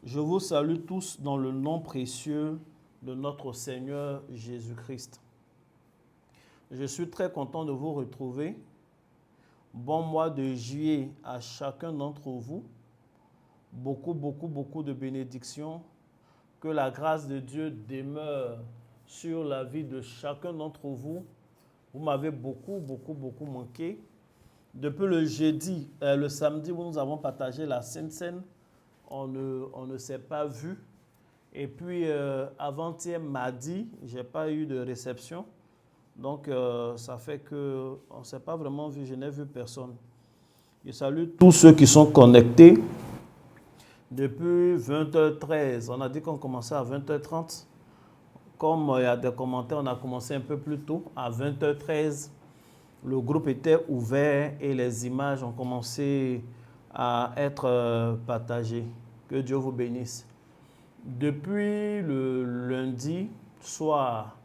Je vous salue tous dans le nom précieux de notre Seigneur Jésus-Christ. Je suis très content de vous retrouver. Bon mois de juillet à chacun d'entre vous. Beaucoup de bénédictions. Que la grâce de Dieu demeure sur la vie de chacun d'entre vous. Vous m'avez beaucoup manqué. Depuis le jeudi, le samedi où nous avons partagé la Sainte Seine, on ne s'est pas vu. Et puis, avant-hier, mardi, je n'ai pas eu de réception. Donc, ça fait qu'on ne s'est pas vraiment vu. Je n'ai vu personne. Je salue tous ceux qui sont connectés. Depuis 20h13, on a dit qu'on commençait à 20h30. Comme il y a des commentaires, on a commencé un peu plus tôt, à 20h13. Le groupe était ouvert et les images ont commencé à être partagées. Que Dieu vous bénisse. Depuis le lundi soir,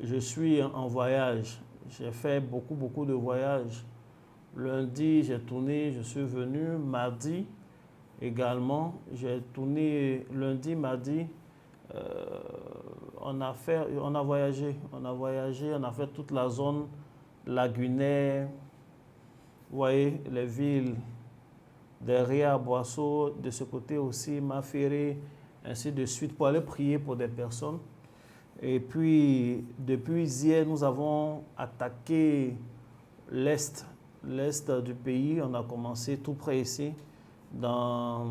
je suis en voyage. J'ai fait beaucoup de voyages. Lundi, j'ai tourné, je suis venu. Mardi, également, j'ai tourné lundi, mardi. On a voyagé, on a fait toute la zone lagunaire. Vous voyez, les villes derrière Boisseau, de ce côté aussi, Maféré, ainsi de suite, pour aller prier pour des personnes. Et puis, depuis hier, nous avons attaqué l'Est du pays. On a commencé tout près ici, dans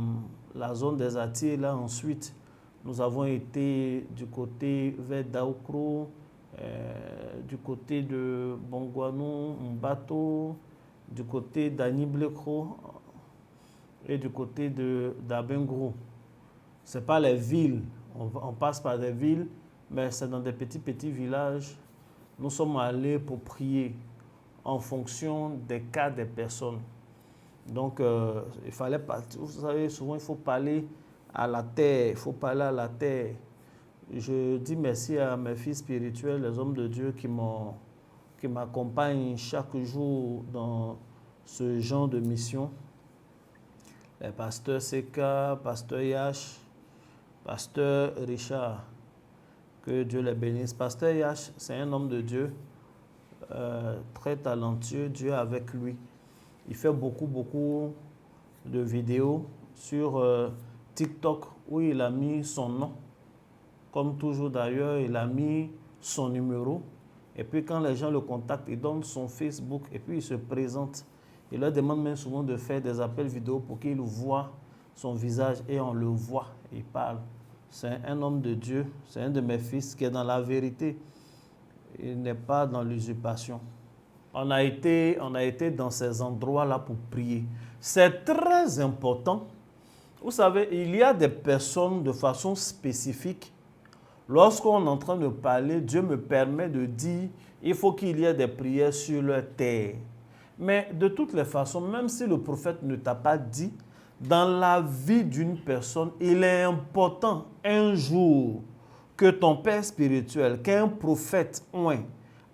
la zone des Atiers. Là, ensuite, nous avons été du côté vers Daoukro, du côté de Bongouanou, Mbato, du côté d'Aniblekro et du côté d'Abengrou. Ce n'est pas les villes, on passe par des villes, mais c'est dans des petits villages. Nous sommes allés pour prier en fonction des cas des personnes. Donc, il fallait partir. Vous savez, souvent, il faut parler à la terre. Il faut parler à la terre. Je dis merci à mes fils spirituels, les hommes de Dieu qui m'accompagnent chaque jour dans ce genre de mission. Les pasteurs Seka, pasteur Yash, pasteur Richard. Que Dieu les bénisse. Pasteur Yash, c'est un homme de Dieu, très talentueux. Dieu est avec lui. Il fait beaucoup de vidéos sur TikTok où il a mis son nom. Comme toujours d'ailleurs, il a mis son numéro. Et puis quand les gens le contactent, il donne son Facebook et puis il se présente. Il leur demande même souvent de faire des appels vidéo pour qu'ils voient son visage et on le voit. Il parle. C'est un homme de Dieu. C'est un de mes fils qui est dans la vérité. Il n'est pas dans l'usurpation. On a été dans ces endroits-là pour prier. C'est très important. Vous savez, il y a des personnes de façon spécifique. Lorsqu'on est en train de parler, Dieu me permet de dire il faut qu'il y ait des prières sur leur terre. Mais de toutes les façons, même si le prophète ne t'a pas dit, dans la vie d'une personne, il est important un jour que ton père spirituel, qu'un prophète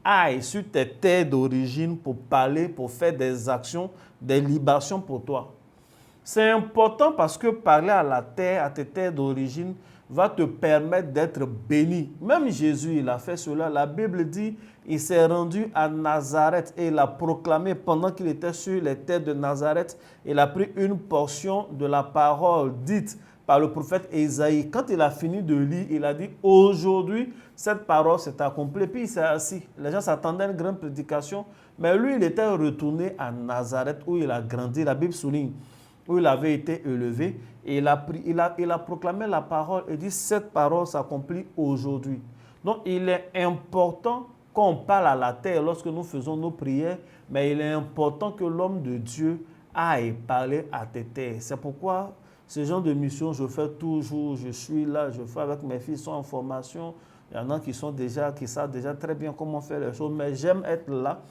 aille sur tes terres d'origine pour parler, pour faire des actions, des libations pour toi. C'est important parce que parler à la terre, à tes terres d'origine, va te permettre d'être béni. Même Jésus, il a fait cela. La Bible dit, il s'est rendu à Nazareth et il a proclamé pendant qu'il était sur les terres de Nazareth. Il a pris une portion de la parole dite par le prophète Ésaïe. Quand il a fini de lire, il a dit, aujourd'hui, cette parole s'est accomplie. Puis il s'est assis. Les gens s'attendaient à une grande prédication. Mais lui, il était retourné à Nazareth où il a grandi. La Bible souligne où il avait été élevé. Et il a proclamé la parole et dit, cette parole s'accomplit aujourd'hui. Donc, il est important qu'on parle à la terre lorsque nous faisons nos prières, mais il est important que l'homme de Dieu aille parler à tes terres. C'est pourquoi ce genre de mission, je fais toujours, je suis là, je fais avec mes filles, ils sont en formation. Il y en a qui savent déjà très bien comment faire les choses, mais j'aime être là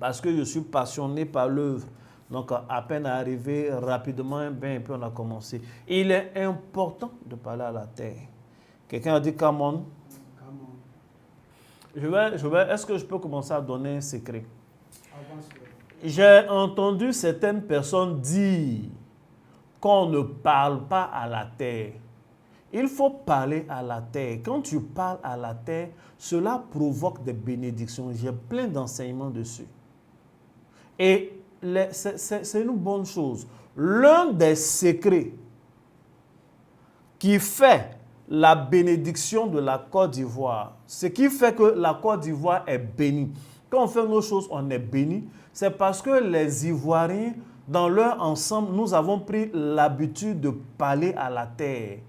parce que je suis passionné par l'œuvre. Donc, à peine arrivé, rapidement, et puis on a commencé. Il est important de parler à la terre. Quelqu'un a dit, come on. Est-ce que je peux commencer à donner un secret? J'ai entendu certaines personnes dire qu'on ne parle pas à la terre. Il faut parler à la terre. Quand tu parles à la terre, cela provoque des bénédictions. J'ai plein d'enseignements dessus. Et c'est une bonne chose. L'un des secrets qui fait la bénédiction de la Côte d'Ivoire, ce qui fait que la Côte d'Ivoire est bénie. Quand on fait nos choses, on est béni. C'est parce que les Ivoiriens, dans leur ensemble, nous avons pris l'habitude de parler à la terre.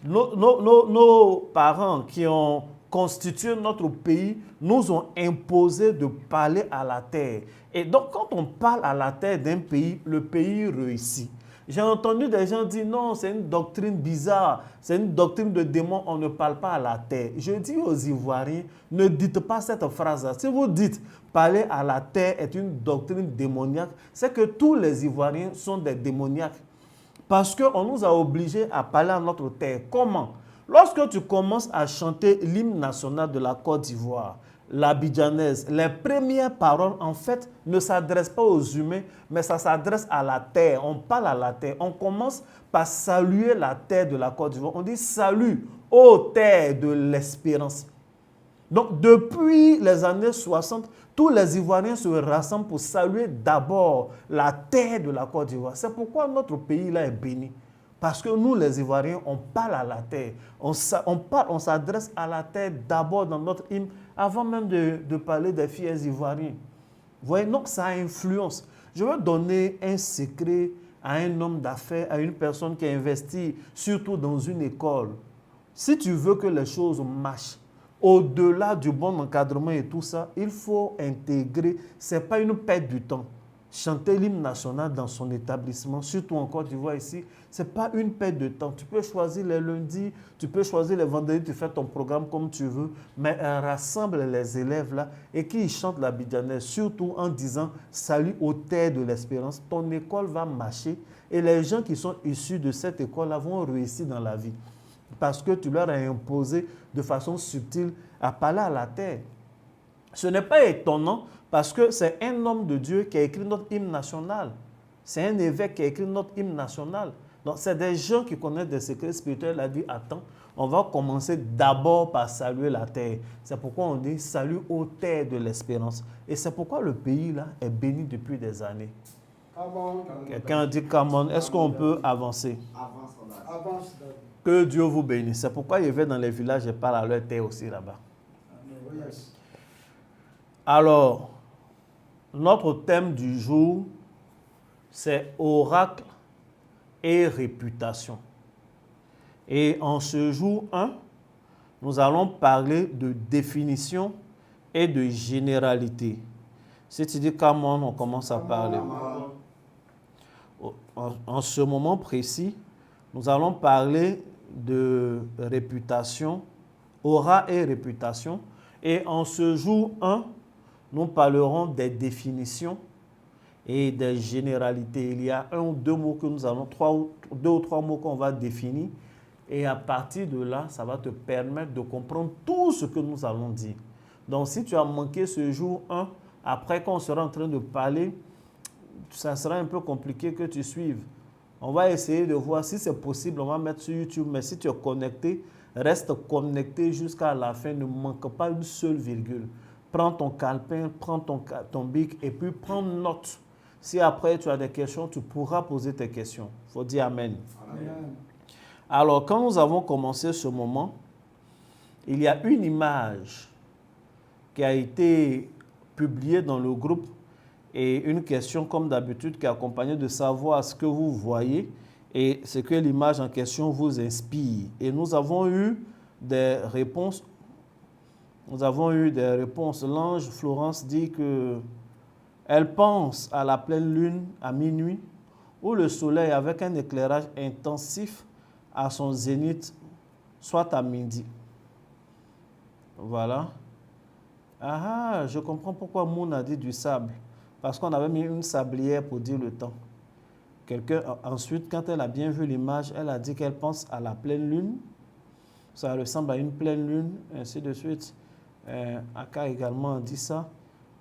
Nos parents qui ont constitué notre pays nous ont imposé de parler à la terre. Et donc, quand on parle à la terre d'un pays, le pays réussit. J'ai entendu des gens dire non, c'est une doctrine bizarre, c'est une doctrine de démon, on ne parle pas à la terre. Je dis aux Ivoiriens, ne dites pas cette phrase-là. Si vous dites parler à la terre est une doctrine démoniaque, c'est que tous les Ivoiriens sont des démoniaques. Parce qu'on nous a obligés à parler à notre terre. Comment? Lorsque tu commences à chanter l'hymne national de la Côte d'Ivoire, l'abidjanaise, les premières paroles, en fait, ne s'adressent pas aux humains, mais ça s'adresse à la terre. On parle à la terre. On commence par saluer la terre de la Côte d'Ivoire. On dit salut, ô terre de l'espérance. Donc, depuis les années 60, tous les Ivoiriens se rassemblent pour saluer d'abord la terre de la Côte d'Ivoire. C'est pourquoi notre pays-là est béni. Parce que nous, les Ivoiriens, on parle à la terre. On s'adresse à la terre d'abord dans notre hymne, avant même de parler des filles ivoiriennes. Vous voyez, donc ça influence. Je veux donner un secret à un homme d'affaires, à une personne qui a investi, surtout dans une école. Si tu veux que les choses marchent, au-delà du bon encadrement et tout ça, il faut intégrer, ce n'est pas une perte du temps. Chanter l'hymne national dans son établissement, surtout en Côte d'Ivoire ici, ce n'est pas une perte de temps. Tu peux choisir les lundis, tu peux choisir les vendredis, tu fais ton programme comme tu veux, mais rassemble les élèves là et qu'ils chantent l'abidjanaise, surtout en disant « Salut aux terres de l'espérance ». Ton école va marcher et les gens qui sont issus de cette école-là vont réussir dans la vie. Parce que tu leur as imposé de façon subtile à parler à la terre. Ce n'est pas étonnant parce que c'est un homme de Dieu qui a écrit notre hymne national. C'est un évêque qui a écrit notre hymne national. Donc, c'est des gens qui connaissent des secrets spirituels. Il a dit, attends, on va commencer d'abord par saluer la terre. C'est pourquoi on dit salut aux terres de l'espérance. Et c'est pourquoi le pays là est béni depuis des années. Quelqu'un dit, come on, est-ce qu'on peut avancer? Avance. Que Dieu vous bénisse. C'est pourquoi je vais dans les villages et parle à leur terre aussi là-bas. Alors, notre thème du jour, c'est oracle et réputation. Et en ce jour 1, nous allons parler de définition et de généralité. Si tu dis come on commence à parler. En ce moment précis, nous allons parler de réputation, aura et réputation. Et en ce jour 1, nous parlerons des définitions et des généralités. Il y a un ou deux mots que nous allons, deux ou trois mots qu'on va définir. Et à partir de là, ça va te permettre de comprendre tout ce que nous allons dire. Donc, si tu as manqué ce jour 1, après qu'on sera en train de parler, ça sera un peu compliqué que tu suives. On va essayer de voir si c'est possible, on va mettre sur YouTube. Mais si tu es connecté, reste connecté jusqu'à la fin. Ne manque pas une seule virgule. Prends ton calepin, prends ton bic et puis prends note. Si après tu as des questions, tu pourras poser tes questions. Il faut dire Amen. Amen. Alors, quand nous avons commencé ce moment, il y a une image qui a été publiée dans le groupe et une question, comme d'habitude, qui est accompagnée de savoir ce que vous voyez et ce que l'image en question vous inspire. Et nous avons eu des réponses. L'ange Florence dit que elle pense à la pleine lune à minuit où le soleil avec un éclairage intensif à son zénith, soit à midi. Voilà. Ah, je comprends pourquoi Moon a dit du sable. Parce qu'on avait mis une sablière pour dire le temps. Ensuite, quand elle a bien vu l'image, elle a dit qu'elle pense à la pleine lune. Ça ressemble à une pleine lune, ainsi de suite. Aka également dit ça.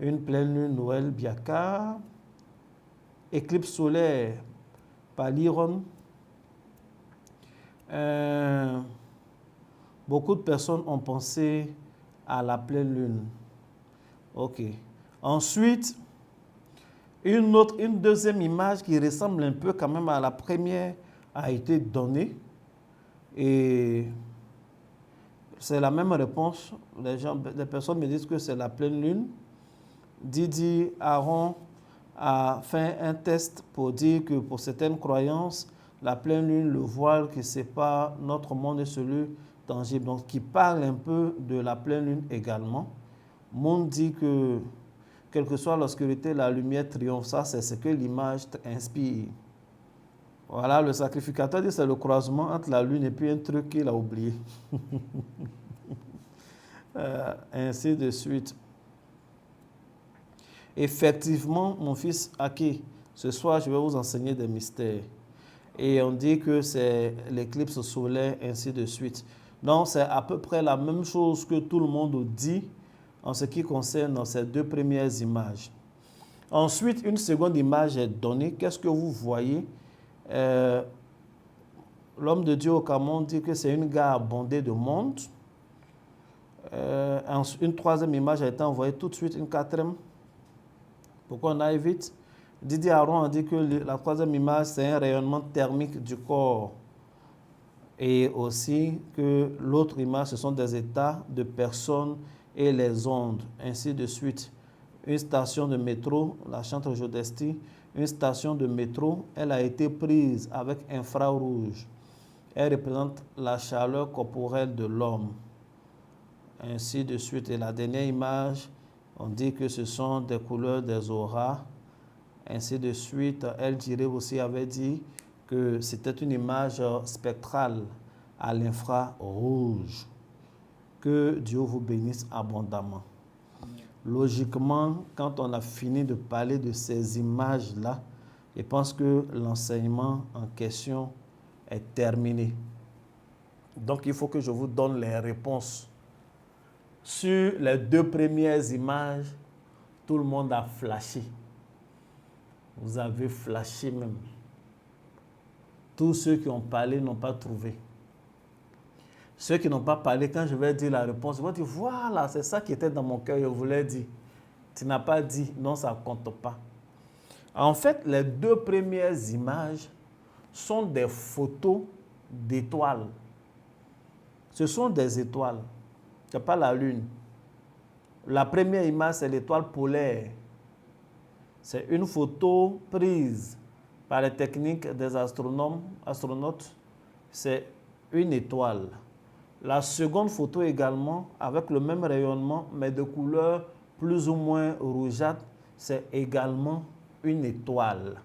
Une pleine lune, Noël, Biaka. Éclipse solaire, Paliron. Beaucoup de personnes ont pensé à la pleine lune. Ok. Ensuite, une deuxième image qui ressemble un peu quand même à la première a été donnée. Et c'est la même réponse. Les personnes me disent que c'est la pleine lune. Didi Aaron a fait un test pour dire que pour certaines croyances, la pleine lune, le voile qui sépare notre monde et celui tangible, donc qui parle un peu de la pleine lune également. Monde dit que quelle que soit l'obscurité, la lumière triomphe. Ça, c'est ce que l'image inspire. Voilà, le sacrificateur dit que c'est le croisement entre la lune et puis un truc qu'il a oublié. Ainsi de suite. Effectivement, mon fils Aki, ce soir, je vais vous enseigner des mystères. Et on dit que c'est l'éclipse solaire, ainsi de suite. Donc, c'est à peu près la même chose que tout le monde dit en ce qui concerne ces deux premières images. Ensuite, une seconde image est donnée. Qu'est-ce que vous voyez? L'homme de Dieu au Cameroun dit que c'est une gare bondée de monde. Une troisième image a été envoyée tout de suite, une quatrième. Pourquoi on aille vite? Didier Aaron a dit que la troisième image, c'est un rayonnement thermique du corps. Et aussi que l'autre image, ce sont des états de personnes et les ondes, ainsi de suite. Une station de métro, la Chantre Jodesti, une station de métro, elle a été prise avec infrarouge. Elle représente la chaleur corporelle de l'homme, ainsi de suite. Et la dernière image, on dit que ce sont des couleurs des auras, ainsi de suite. El Jiré aussi avait dit que c'était une image spectrale à l'infrarouge. Que Dieu vous bénisse abondamment. Logiquement, quand on a fini de parler de ces images-là, je pense que l'enseignement en question est terminé. Donc, il faut que je vous donne les réponses. Sur les deux premières images, tout le monde a flashé. Vous avez flashé même. Tous ceux qui ont parlé n'ont pas trouvé. Ceux qui n'ont pas parlé, quand je vais dire la réponse, ils vont dire, voilà, c'est ça qui était dans mon cœur, je voulais dire. Tu n'as pas dit, non, ça ne compte pas. En fait, les deux premières images sont des photos d'étoiles. Ce sont des étoiles. Ce n'est pas la lune. La première image, c'est l'étoile polaire. C'est une photo prise par les techniques des astronautes. C'est une étoile. La seconde photo également, avec le même rayonnement, mais de couleur plus ou moins rougeâtre, c'est également une étoile.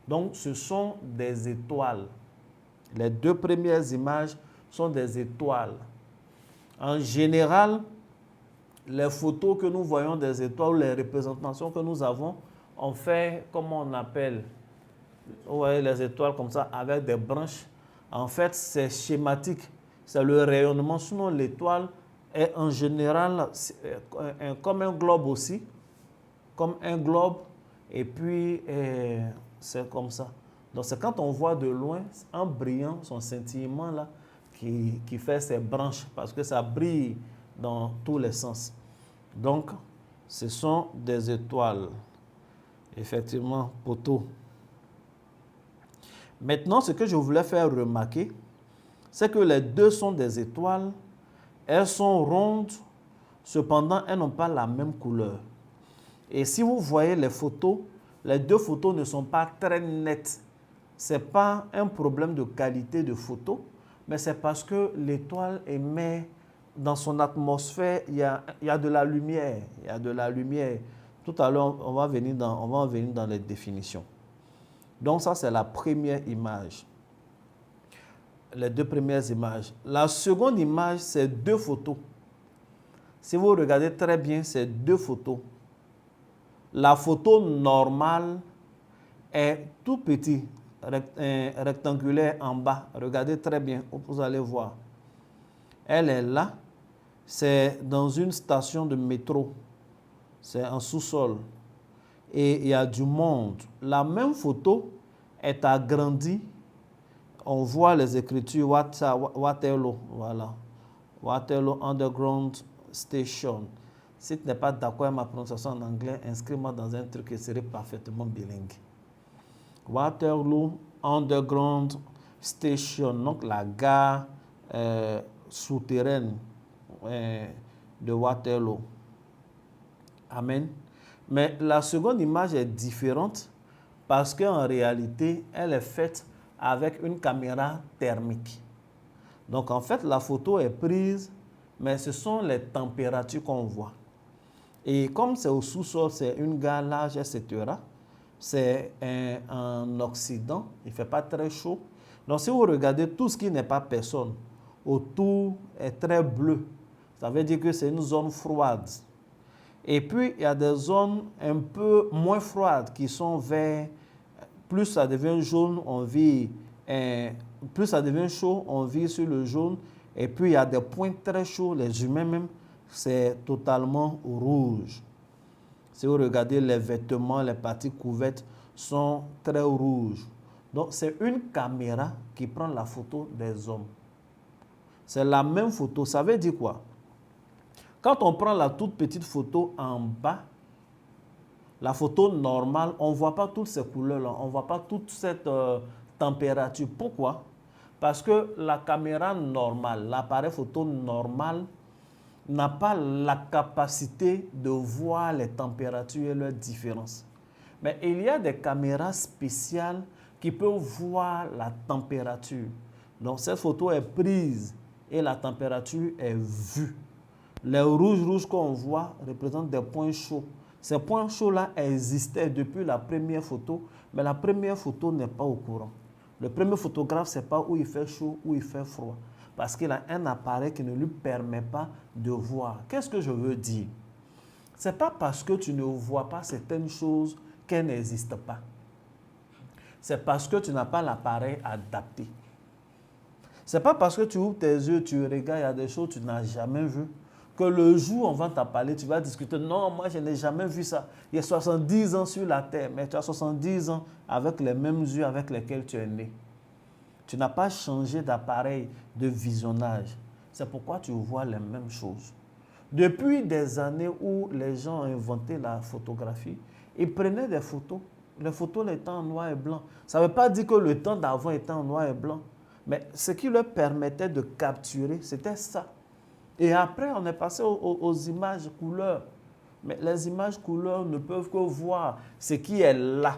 Donc, ce sont des étoiles. Les deux premières images sont des étoiles. En général, les photos que nous voyons des étoiles, les représentations que nous avons, on fait, comment on appelle, vous voyez les étoiles comme ça, avec des branches. En fait, c'est schématique. C'est le rayonnement. Sinon, l'étoile est en général comme un globe aussi. Comme un globe. Et puis, c'est comme ça. Donc, c'est quand on voit de loin, en brillant, son scintillement là, qui fait ses branches. Parce que ça brille dans tous les sens. Donc, ce sont des étoiles. Effectivement, poteau. Maintenant, ce que je voulais faire remarquer, c'est que les deux sont des étoiles. Elles sont rondes, cependant, elles n'ont pas la même couleur. Et si vous voyez les photos, les deux photos ne sont pas très nettes. Ce n'est pas un problème de qualité de photo, mais c'est parce que l'étoile émet dans son atmosphère, il y a de la lumière. Il y a de la lumière. Tout à l'heure, on va en venir dans les définitions. Donc ça, c'est la première image. Les deux premières images. La seconde image, c'est deux photos. Si vous regardez très bien, c'est deux photos. La photo normale est tout petit, rectangulaire en bas. Regardez très bien, vous allez voir. Elle est là. C'est dans une station de métro. C'est en sous-sol. Et il y a du monde. La même photo est agrandie. on voit les écritures Waterloo, voilà. Waterloo Underground Station. Si tu n'es pas d'accord avec ma prononciation en anglais, inscris-moi dans un truc qui serait parfaitement bilingue. Waterloo Underground Station, donc la gare souterraine de Waterloo. Amen. Mais la seconde image est différente parce qu'en réalité, elle est faite avec une caméra thermique. Donc en fait, la photo est prise, mais ce sont les températures qu'on voit. Et comme c'est au sous-sol, c'est une gare large, etc. C'est en Occident, il ne fait pas très chaud. Donc si vous regardez tout ce qui n'est pas personne, autour est très bleu. Ça veut dire que c'est une zone froide. Et puis, il y a des zones un peu moins froides qui sont vers, plus ça devient jaune, on vit, plus ça devient chaud, on vit sur le jaune. Et puis, il y a des points très chauds, les humains même, c'est totalement rouge. Si vous regardez les vêtements, les parties couvertes sont très rouges. Donc, c'est une caméra qui prend la photo des hommes. C'est la même photo. Ça veut dire quoi? Quand on prend la toute petite photo en bas, la photo normale, on ne voit pas toutes ces couleurs-là, on ne voit pas toute cette température. Pourquoi? Parce que la caméra normale, l'appareil photo normal, n'a pas la capacité de voir les températures et leurs différences. Mais il y a des caméras spéciales qui peuvent voir la température. Donc cette photo est prise et la température est vue. Les rouges qu'on voit représentent des points chauds. Ces points chauds-là existaient depuis la première photo, mais la première photo n'est pas au courant. Le premier photographe ne sait pas où il fait chaud, où il fait froid, parce qu'il a un appareil qui ne lui permet pas de voir. Qu'est-ce que je veux dire? Ce n'est pas parce que tu ne vois pas certaines choses qu'elles n'existent pas. C'est parce que tu n'as pas l'appareil adapté. Ce n'est pas parce que tu ouvres tes yeux, tu regardes, il y a des choses que tu n'as jamais vues, que le jour où on va t'en parler, tu vas discuter. Non, moi, je n'ai jamais vu ça. Il y a 70 ans sur la terre, mais tu as 70 ans avec les mêmes yeux avec lesquels tu es né. Tu n'as pas changé d'appareil de visionnage. C'est pourquoi tu vois les mêmes choses. Depuis des années où les gens ont inventé la photographie, ils prenaient des photos. Les photos étaient en noir et blanc. Ça ne veut pas dire que le temps d'avant était en noir et blanc. Mais ce qui leur permettait de capturer, c'était ça. Et après, on est passé aux images couleurs. Mais les images couleurs ne peuvent que voir ce qui est là.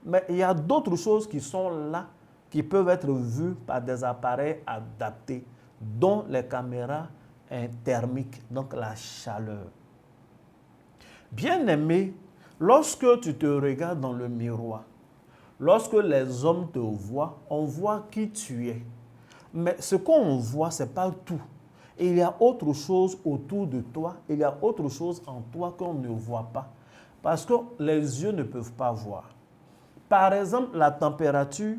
Mais il y a d'autres choses qui sont là, qui peuvent être vues par des appareils adaptés, dont les caméras thermiques, donc la chaleur. Bien-aimé, lorsque tu te regardes dans le miroir, lorsque les hommes te voient, on voit qui tu es. Mais ce qu'on voit, ce n'est pas tout. Il y a autre chose autour de toi, il y a autre chose en toi qu'on ne voit pas. Parce que les yeux ne peuvent pas voir. Par exemple, la température,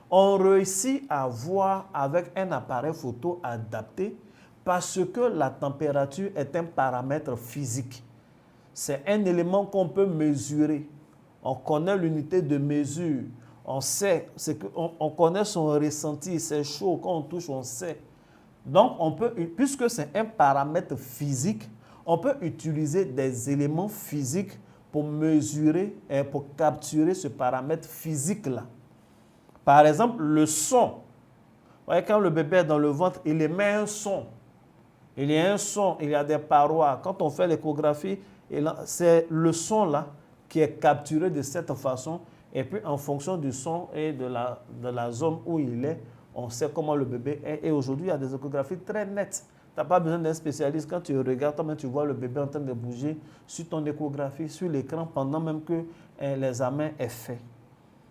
on réussit à voir avec un appareil photo adapté parce que la température est un paramètre physique. C'est un élément qu'on peut mesurer. On connaît l'unité de mesure. On sait, on connaît son ressenti, c'est chaud, quand on touche, on sait. Donc, on peut, puisque c'est un paramètre physique, on peut utiliser des éléments physiques pour mesurer et pour capturer ce paramètre physique-là. Par exemple, le son. Vous voyez, quand le bébé est dans le ventre, il émet un son. Il y a un son, il y a des parois. Quand on fait l'échographie, c'est le son-là qui est capturé de cette façon. Et puis, en fonction du son et de la zone où il est, on sait comment le bébé est. Et aujourd'hui, il y a des échographies très nettes. Tu n'as pas besoin d'un spécialiste. Quand tu regardes, toi-même, tu vois le bébé en train de bouger sur ton échographie, sur l'écran, pendant même que l'examen est fait.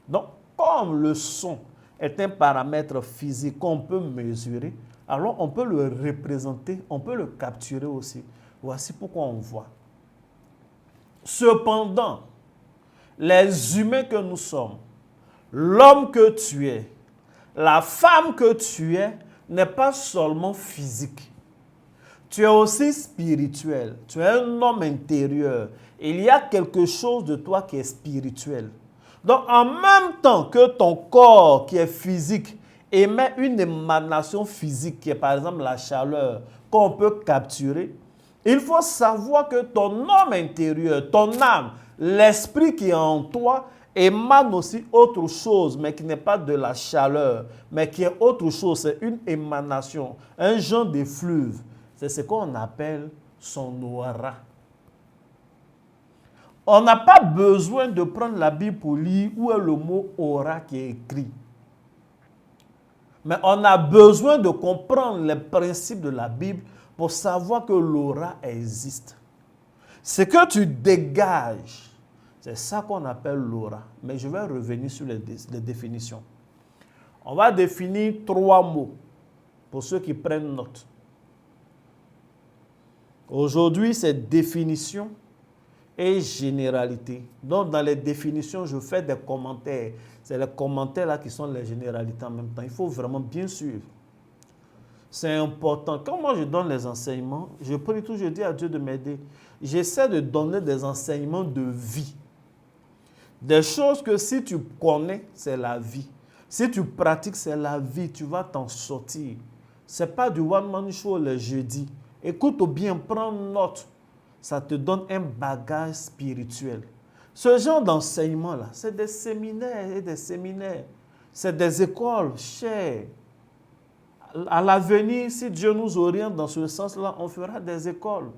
Donc, comme le son est un paramètre physique qu'on peut mesurer, alors on peut le représenter, on peut le capturer aussi. Voici pourquoi on voit. Cependant, les humains que nous sommes, l'homme que tu es, la femme que tu es, n'est pas seulement physique. Tu es aussi spirituel. Tu es un homme intérieur. Il y a quelque chose de toi qui est spirituel. Donc, en même temps que ton corps qui est physique émet une émanation physique qui est par exemple la chaleur qu'on peut capturer, il faut savoir que ton homme intérieur, ton âme, l'esprit qui est en toi émane aussi autre chose, mais qui n'est pas de la chaleur, mais qui est autre chose, c'est une émanation, un genre d'effluve. C'est ce qu'on appelle son aura. On n'a pas besoin de prendre la Bible pour lire où est le mot aura qui est écrit. Mais on a besoin de comprendre les principes de la Bible pour savoir que l'aura existe. Ce que tu dégages, c'est ça qu'on appelle l'aura. Mais je vais revenir sur les définitions. On va définir 3 mots pour ceux qui prennent note. Aujourd'hui, c'est définition et généralité. Donc, dans les définitions, je fais des commentaires. C'est les commentaires là qui sont les généralités en même temps. Il faut vraiment bien suivre. C'est important. Quand moi je donne les enseignements, je prie toujours, je dis à Dieu de m'aider. J'essaie de donner des enseignements de vie. Des choses que si tu connais, c'est la vie. Si tu pratiques, c'est la vie. Tu vas t'en sortir. Ce n'est pas du one-man show le jeudi. Écoute bien, prends note. Ça te donne un bagage spirituel. Ce genre d'enseignement-là, c'est des séminaires et des séminaires. C'est des écoles chères. À l'avenir, si Dieu nous oriente dans ce sens-là, on fera des écoles.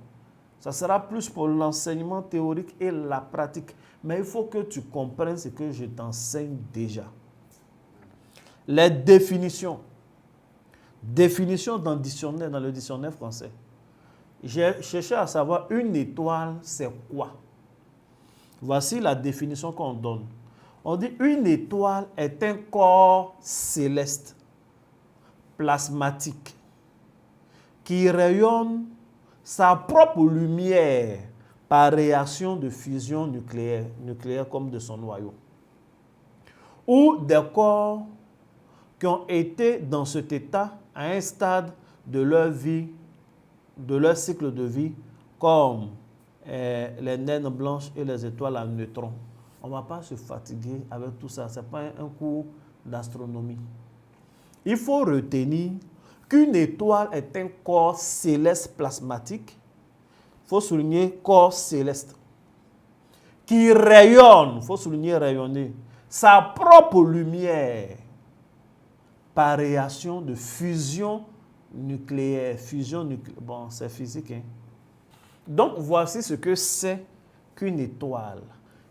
Ça sera plus pour l'enseignement théorique et la pratique. Mais il faut que tu comprennes ce que je t'enseigne déjà. Les définitions. Définition dans le dictionnaire français. J'ai cherché à savoir une étoile, c'est quoi? Voici la définition qu'on donne. On dit une étoile est un corps céleste, plasmatique, qui rayonne sa propre lumière par réaction de fusion nucléaire comme de son noyau. Ou des corps qui ont été dans cet état à un stade de leur vie, de leur cycle de vie, comme les naines blanches et les étoiles à neutrons. On ne va pas se fatiguer avec tout ça. Ce n'est pas un cours d'astronomie. Il faut retenir qu'une étoile est un corps céleste plasmatique. Il faut souligner corps céleste. Qui rayonne, il faut souligner rayonner, sa propre lumière par réaction de fusion nucléaire. Bon, c'est physique, hein? Donc, voici ce que c'est qu'une étoile.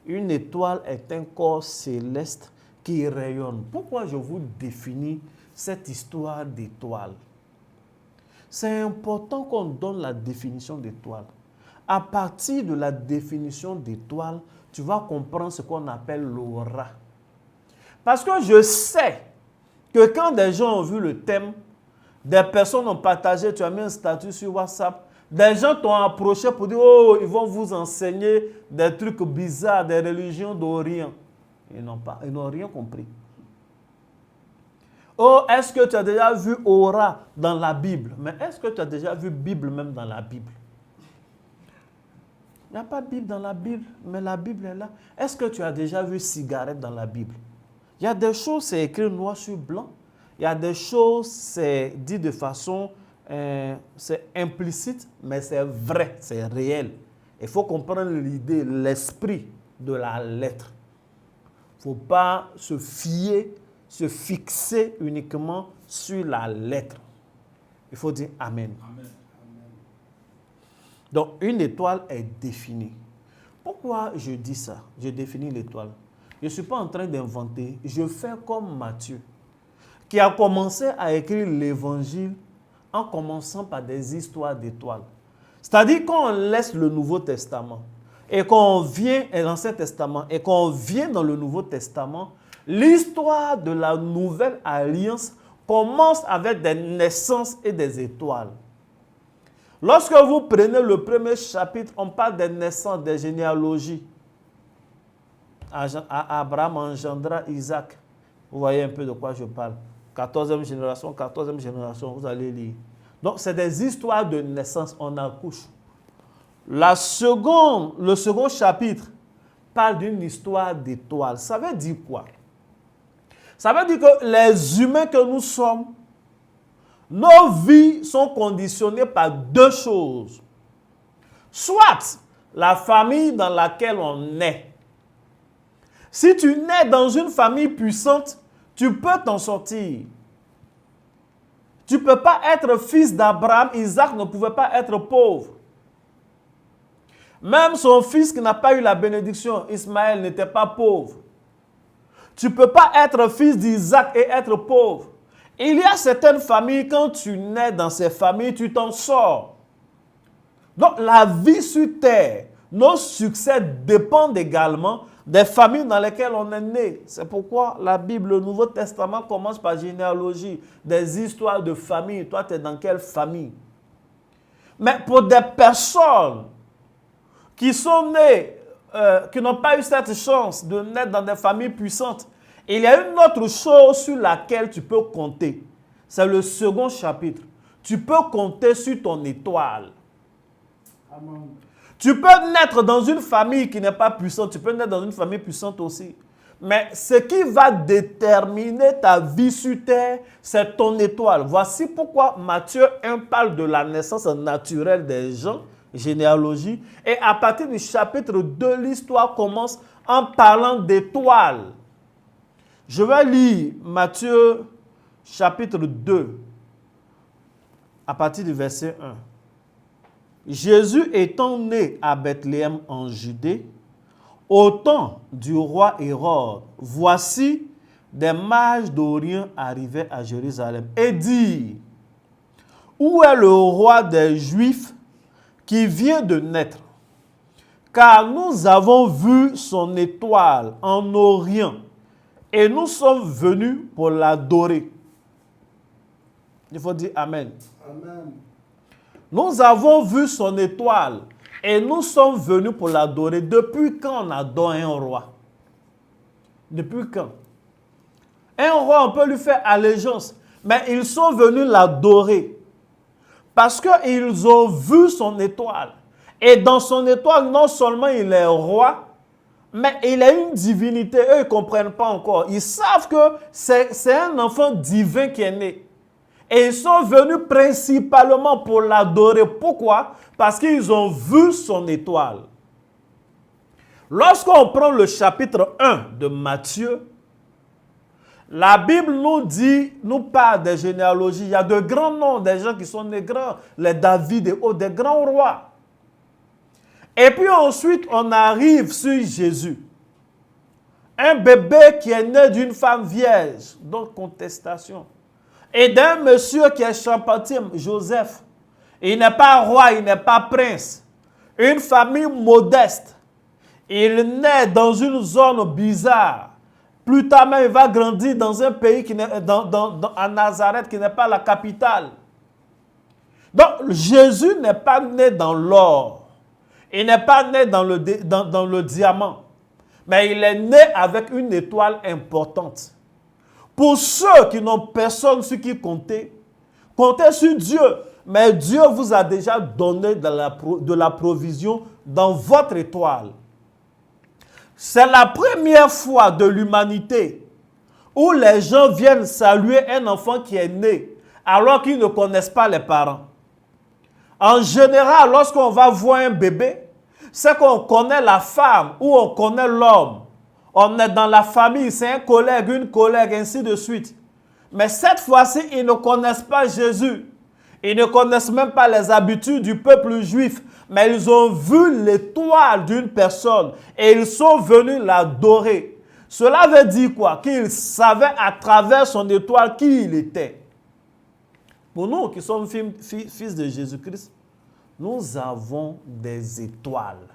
Une étoile est un corps céleste qui rayonne. Pourquoi je vous définis cette histoire d'étoile? C'est important qu'on donne la définition d'étoile. À partir de la définition d'étoile, tu vas comprendre ce qu'on appelle l'aura. Parce que je sais que quand des gens ont vu le thème, des personnes ont partagé, tu as mis un statut sur WhatsApp, des gens t'ont approché pour dire, oh, ils vont vous enseigner des trucs bizarres, des religions d'Orient. Ils n'ont rien compris. Oh, est-ce que tu as déjà vu aura dans la Bible? Mais est-ce que tu as déjà vu Bible même dans la Bible? Il n'y a pas de Bible dans la Bible, mais la Bible est là. Est-ce que tu as déjà vu cigarette dans la Bible? Il y a des choses, c'est écrit noir sur blanc. Il y a des choses, c'est dit de façon, c'est implicite, mais c'est vrai, c'est réel. Il faut comprendre l'idée, l'esprit de la lettre. Il ne faut pas se fier, se fixer uniquement sur la lettre. Il faut dire Amen. Amen. Donc, une étoile est définie. Pourquoi je dis ça? Je définis l'étoile. Je ne suis pas en train d'inventer. Je fais comme Matthieu, qui a commencé à écrire l'évangile en commençant par des histoires d'étoiles. C'est-à-dire qu'on laisse le Nouveau Testament et qu'on vient à l'Ancien Testament et qu'on vient dans le Nouveau Testament, l'histoire de la nouvelle alliance commence avec des naissances et des étoiles. Lorsque vous prenez le premier chapitre, on parle des naissances, des généalogies. Abraham engendra Isaac. Vous voyez un peu de quoi je parle. 14e génération, vous allez lire. Donc, c'est des histoires de naissance, on accouche. Le second chapitre parle d'une histoire d'étoile. Ça veut dire quoi? Ça veut dire que les humains que nous sommes, nos vies sont conditionnées par deux choses. Soit la famille dans laquelle on est. Si tu nais dans une famille puissante, tu peux t'en sortir. Tu ne peux pas être fils d'Abraham. Isaac ne pouvait pas être pauvre. Même son fils qui n'a pas eu la bénédiction, Ismaël, n'était pas pauvre. Tu ne peux pas être fils d'Isaac et être pauvre. Il y a certaines familles, quand tu nais dans ces familles, tu t'en sors. Donc la vie sur terre, nos succès dépendent également des familles dans lesquelles on est né. C'est pourquoi la Bible, le Nouveau Testament commence par généalogie, des histoires de famille. Toi, tu es dans quelle famille? Mais pour des personnes qui sont nées, qui n'ont pas eu cette chance de naître dans des familles puissantes, il y a une autre chose sur laquelle tu peux compter. C'est le second chapitre. Tu peux compter sur ton étoile. Amen. Tu peux naître dans une famille qui n'est pas puissante. Tu peux naître dans une famille puissante aussi. Mais ce qui va déterminer ta vie sur terre, c'est ton étoile. Voici pourquoi Matthieu 1 parle de la naissance naturelle des gens, généalogie. Et à partir du chapitre 2, l'histoire commence en parlant d'étoiles. Je vais lire Matthieu chapitre 2, à partir du verset 1. Jésus étant né à Bethléem en Judée, au temps du roi Hérode, voici des mages d'Orient arrivaient à Jérusalem et dirent, où est le roi des Juifs qui vient de naître? Car nous avons vu son étoile en Orient et nous sommes venus pour l'adorer. Il faut dire Amen. Amen. Nous avons vu son étoile et nous sommes venus pour l'adorer. Depuis quand on adore un roi? Depuis quand? Un roi, on peut lui faire allégeance, mais ils sont venus l'adorer parce qu'ils ont vu son étoile. Et dans son étoile, non seulement il est roi, mais il a une divinité. Eux, ils ne comprennent pas encore. Ils savent que c'est un enfant divin qui est né. Et ils sont venus principalement pour l'adorer. Pourquoi? Parce qu'ils ont vu son étoile. Lorsqu'on prend le chapitre 1 de Matthieu, la Bible nous parle des généalogies. Il y a de grands noms, des gens qui sont des grands, les David et autres, des grands rois. Et puis ensuite, on arrive sur Jésus. Un bébé qui est né d'une femme vierge, donc contestation. Et d'un monsieur qui est charpentier, Joseph. Il n'est pas roi, il n'est pas prince. Une famille modeste. Il naît dans une zone bizarre. Plus tard même, il va grandir dans un pays qui n'est, à Nazareth, qui n'est pas la capitale. Donc, Jésus n'est pas né dans l'or. Il n'est pas né dans le diamant. Mais il est né avec une étoile importante. Pour ceux qui n'ont personne sur qui compter, comptez sur Dieu. Mais Dieu vous a déjà donné de la provision dans votre étoile. C'est la première fois de l'humanité où les gens viennent saluer un enfant qui est né alors qu'ils ne connaissent pas les parents. En général, lorsqu'on va voir un bébé, c'est qu'on connaît la femme ou on connaît l'homme. On est dans la famille, c'est un collègue, une collègue, ainsi de suite. Mais cette fois-ci, ils ne connaissent pas Jésus. Ils ne connaissent même pas les habitudes du peuple juif. Mais ils ont vu l'étoile d'une personne et ils sont venus l'adorer. Cela veut dire quoi? Qu'ils savaient à travers son étoile qui il était. Pour nous qui sommes fils de Jésus-Christ, nous avons des étoiles.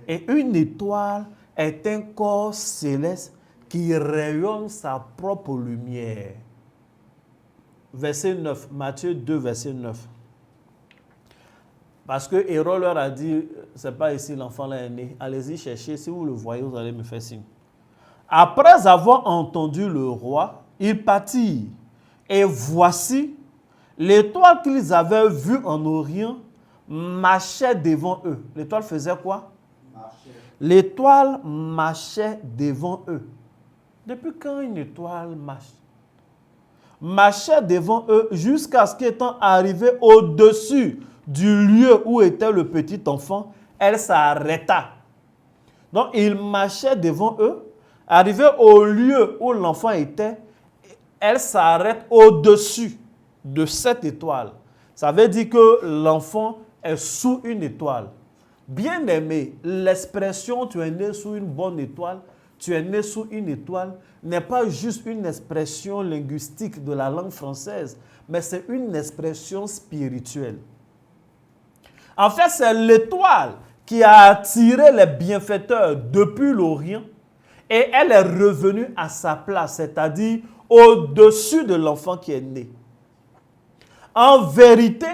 Et une étoile est un corps céleste qui rayonne sa propre lumière. Verset 9, Matthieu 2, verset 9. Parce que Hérode leur a dit, c'est pas ici l'enfant là est né, allez-y chercher, si vous le voyez, vous allez me faire signe. Après avoir entendu le roi, ils partirent. Et voici, l'étoile qu'ils avaient vue en Orient marchait devant eux. L'étoile faisait quoi? L'étoile marchait devant eux. Depuis quand une étoile marche? Marchait devant eux jusqu'à ce qu'étant arrivé au-dessus du lieu où était le petit enfant, elle s'arrêta. Donc, il marchait devant eux, arrivé au lieu où l'enfant était, elle s'arrête au-dessus de cette étoile. Ça veut dire que l'enfant est sous une étoile. Bien aimé, l'expression « tu es né sous une bonne étoile », tu es né sous une étoile, n'est pas juste une expression linguistique de la langue française, mais c'est une expression spirituelle. En fait, c'est l'étoile qui a attiré les bienfaiteurs depuis l'Orient et elle est revenue à sa place, c'est-à-dire au-dessus de l'enfant qui est né. En vérité,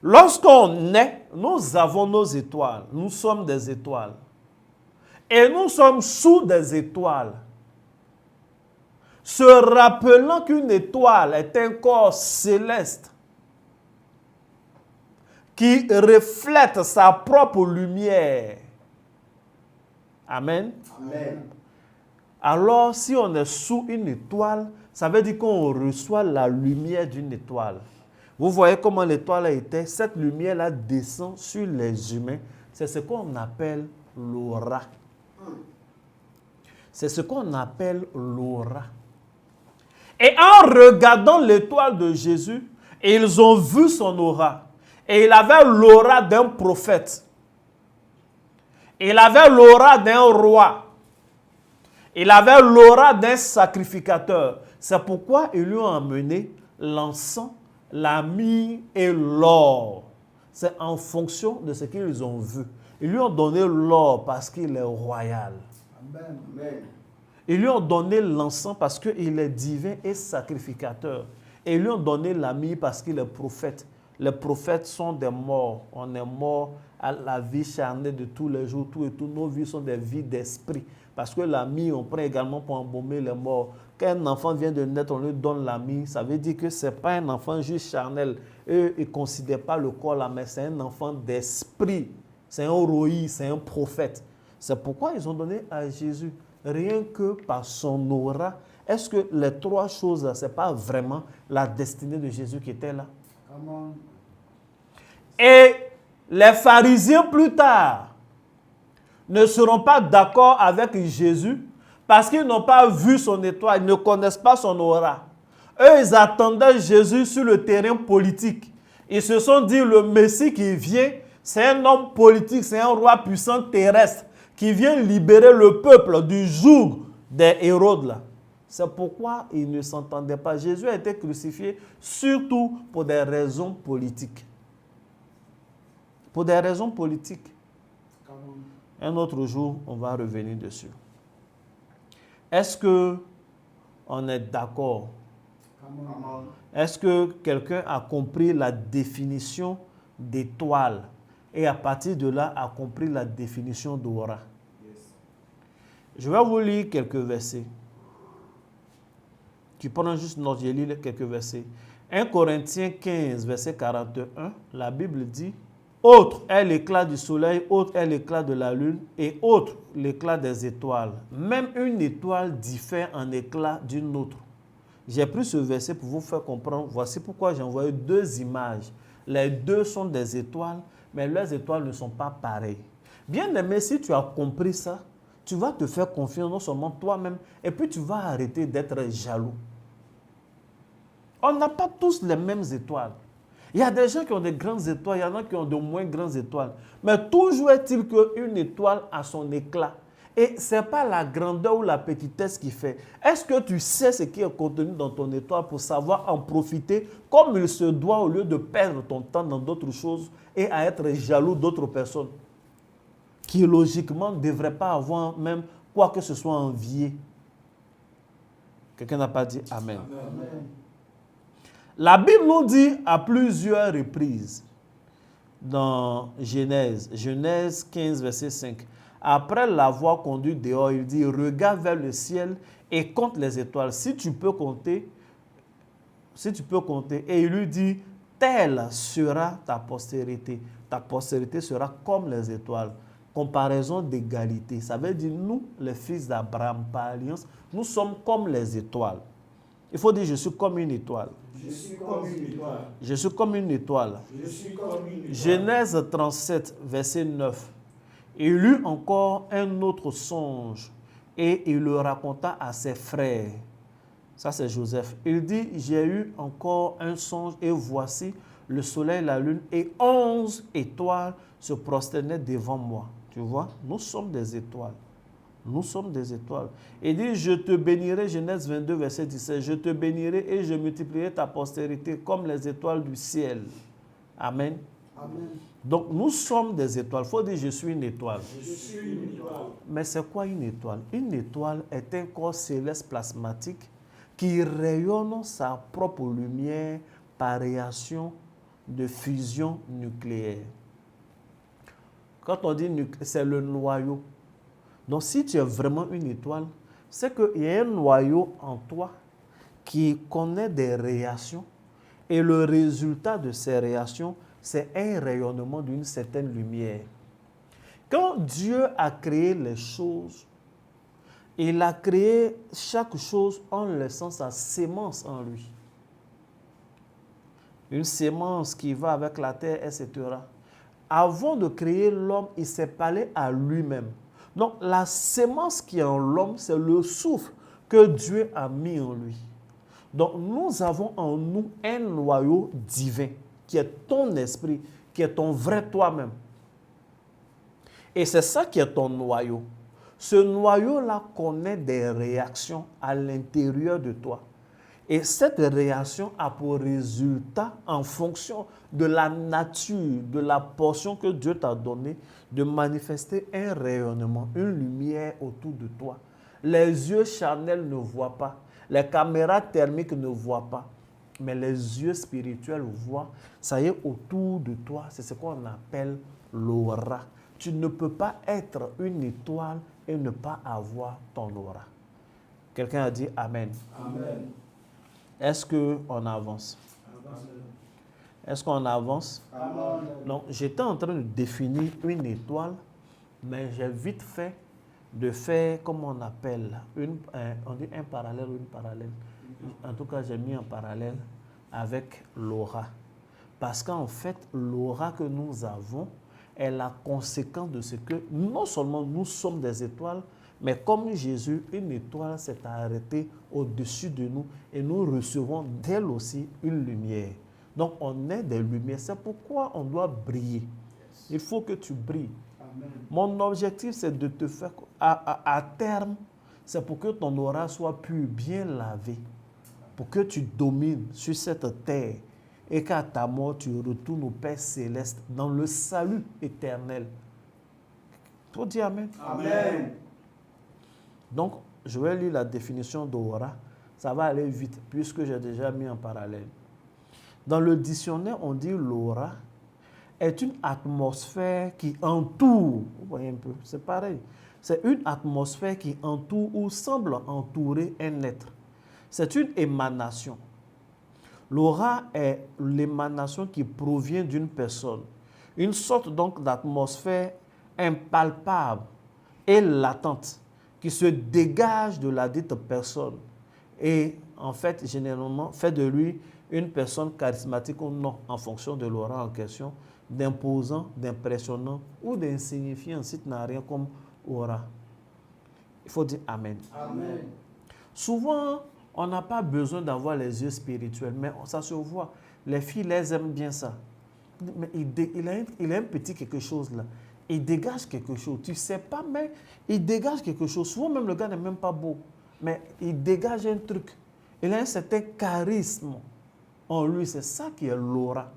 lorsqu'on naît, nous avons nos étoiles, nous sommes des étoiles. Et nous sommes sous des étoiles. Se rappelant qu'une étoile est un corps céleste qui reflète sa propre lumière. Amen. Amen. Alors, si on est sous une étoile, ça veut dire qu'on reçoit la lumière d'une étoile. Vous voyez comment l'étoile a été? Cette lumière-là descend sur les humains. C'est ce qu'on appelle l'aura. C'est ce qu'on appelle l'aura. Et en regardant l'étoile de Jésus, ils ont vu son aura. Et il avait l'aura d'un prophète. Il avait l'aura d'un roi. Il avait l'aura d'un sacrificateur. C'est pourquoi ils lui ont amené l'encens, la myrrhe et l'or. C'est en fonction de ce qu'ils ont vu. Ils lui ont donné l'or parce qu'il est royal. Amen. Amen. Ils lui ont donné l'encens parce qu'il est divin et sacrificateur. Et ils lui ont donné la myrrhe parce qu'il est prophète. Les prophètes sont des morts. On est mort à la vie charnelle de tous les jours. Tout et tout. Nos vies sont des vies d'esprit. Parce que la myrrhe, on prend également pour embaumer les morts. Quand un enfant vient de naître, on lui donne la myrrhe. Ça veut dire que ce n'est pas un enfant juste charnel. Eux, ils ne considèrent pas le corps là, mais c'est un enfant d'esprit. C'est un roi, c'est un prophète. C'est pourquoi ils ont donné à Jésus, rien que par son aura. Est-ce que les trois choses, ce n'est pas vraiment la destinée de Jésus qui était là? Amen. Et les pharisiens plus tard ne seront pas d'accord avec Jésus parce qu'ils n'ont pas vu son étoile, ils ne connaissent pas son aura. Eux, ils attendaient Jésus sur le terrain politique. Ils se sont dit, le Messie qui vient, c'est un homme politique, c'est un roi puissant terrestre qui vient libérer le peuple du joug des Hérodes là. C'est pourquoi ils ne s'entendaient pas. Jésus a été crucifié surtout pour des raisons politiques. Pour des raisons politiques. Un autre jour, on va revenir dessus. Est-ce qu'on est d'accord? Est-ce que quelqu'un a compris la définition d'étoile et à partir de là a compris la définition d'aura? Je vais vous lire quelques versets. Tu prends juste note, je lis quelques versets. 1 Corinthiens 15, verset 41, la Bible dit: autre est l'éclat du soleil, autre est l'éclat de la lune et autre l'éclat des étoiles. Même une étoile diffère en éclat d'une autre. J'ai pris ce verset pour vous faire comprendre. Voici pourquoi j'ai envoyé deux images. Les deux sont des étoiles, mais leurs étoiles ne sont pas pareilles. Bien aimé, si tu as compris ça, tu vas te faire confiance non seulement toi-même, et puis tu vas arrêter d'être jaloux. On n'a pas tous les mêmes étoiles. Il y a des gens qui ont des grandes étoiles, il y en a qui ont de moins grandes étoiles. Mais toujours est-il qu'une étoile a son éclat. Et ce n'est pas la grandeur ou la petitesse qui fait. Est-ce que tu sais ce qui est contenu dans ton étoile pour savoir en profiter comme il se doit au lieu de perdre ton temps dans d'autres choses et à être jaloux d'autres personnes qui logiquement ne devraient pas avoir même quoi que ce soit envié? Quelqu'un n'a pas dit Amen. Amen. La Bible nous dit à plusieurs reprises dans Genèse 15, verset 5, après l'avoir conduit dehors, il dit: regarde vers le ciel et compte les étoiles. Si tu peux compter, et il lui dit: telle sera ta postérité. Ta postérité sera comme les étoiles. comparaison d'égalité. Ça veut dire, nous, les fils d'Abraham par alliance, nous sommes comme les étoiles. Il faut dire, je suis comme une étoile. Je suis comme une étoile. Je suis comme une étoile. Je suis comme une étoile. Genèse 37, verset 9. Il eut encore un autre songe et il le raconta à ses frères. Ça, c'est Joseph. Il dit, j'ai eu encore un songe et voici le soleil, la lune et 11 étoiles se prosternaient devant moi. Tu vois, nous sommes des étoiles. Nous sommes des étoiles. Il dit, je te bénirai, Genèse 22, verset 17, je te bénirai et je multiplierai ta postérité comme les étoiles du ciel. Amen. Amen. Donc, nous sommes des étoiles. Il faut dire, je suis une étoile. Je suis une étoile. Mais c'est quoi une étoile? Une étoile est un corps céleste plasmatique qui rayonne sa propre lumière par réaction de fusion nucléaire. Quand on dit nucléaire, c'est le noyau. Donc, si tu es vraiment une étoile, c'est qu'il y a un noyau en toi qui connaît des réactions et le résultat de ces réactions, c'est un rayonnement d'une certaine lumière. Quand Dieu a créé les choses, il a créé chaque chose en laissant sa sémence en lui. Une sémence qui va avec la terre, etc. Avant de créer l'homme, il s'est parlé à lui-même. Donc, la sémence qui est en l'homme, c'est le souffle que Dieu a mis en lui. Donc, nous avons en nous un noyau divin, qui est ton esprit, qui est ton vrai toi-même. Et c'est ça qui est ton noyau. Ce noyau-là connaît des réactions à l'intérieur de toi. Et cette réaction a pour résultat, en fonction de la nature, de la portion que Dieu t'a donnée, de manifester un rayonnement, une lumière autour de toi. Les yeux charnels ne voient pas, les caméras thermiques ne voient pas, mais les yeux spirituels voient. Ça y est, autour de toi, c'est ce qu'on appelle l'aura. Tu ne peux pas être une étoile et ne pas avoir ton aura. Quelqu'un a dit Amen. Amen. Est-ce qu'on avance? Est-ce qu'on avance? Amen. Donc, j'étais en train de définir une étoile, mais j'ai vite fait de faire, comme on appelle, on dit un parallèle ou une parallèle. En tout cas, j'ai mis un parallèle avec l'aura. Parce qu'en fait, l'aura que nous avons est la conséquence de ce que non seulement nous sommes des étoiles, mais comme Jésus, une étoile s'est arrêtée au-dessus de nous et nous recevons d'elle aussi une lumière. Donc, on est des lumières. C'est pourquoi on doit briller. Il faut que tu brilles. Amen. Mon objectif, c'est de te faire, à terme, c'est pour que ton aura soit pur, bien lavé, pour que tu domines sur cette terre et qu'à ta mort, tu retournes au Père Céleste dans le salut éternel. Pour dire Amen. Amen. Donc, je vais lire la définition d'aura. Ça va aller vite, puisque j'ai déjà mis en parallèle. Dans le dictionnaire, on dit l'aura est une atmosphère qui entoure. Vous voyez un peu, c'est pareil. C'est une atmosphère qui entoure ou semble entourer un être. C'est une émanation. L'aura est l'émanation qui provient d'une personne. Une sorte donc d'atmosphère impalpable et latente qui se dégage de la dite personne et en fait, généralement, fait de lui une personne charismatique ou non, en fonction de l'aura en question, d'imposant, d'impressionnant ou d'insignifiant si tu n'as rien comme aura. Il faut dire Amen. Amen. Souvent, on n'a pas besoin d'avoir les yeux spirituels, mais ça se voit. Les filles, elles aiment bien ça. Mais il a un petit quelque chose là. Il dégage quelque chose. Tu ne sais pas, mais il dégage quelque chose. Souvent, même le gars n'est même pas beau. Mais il dégage un truc. Il a un certain charisme en lui. C'est ça qui est l'aura.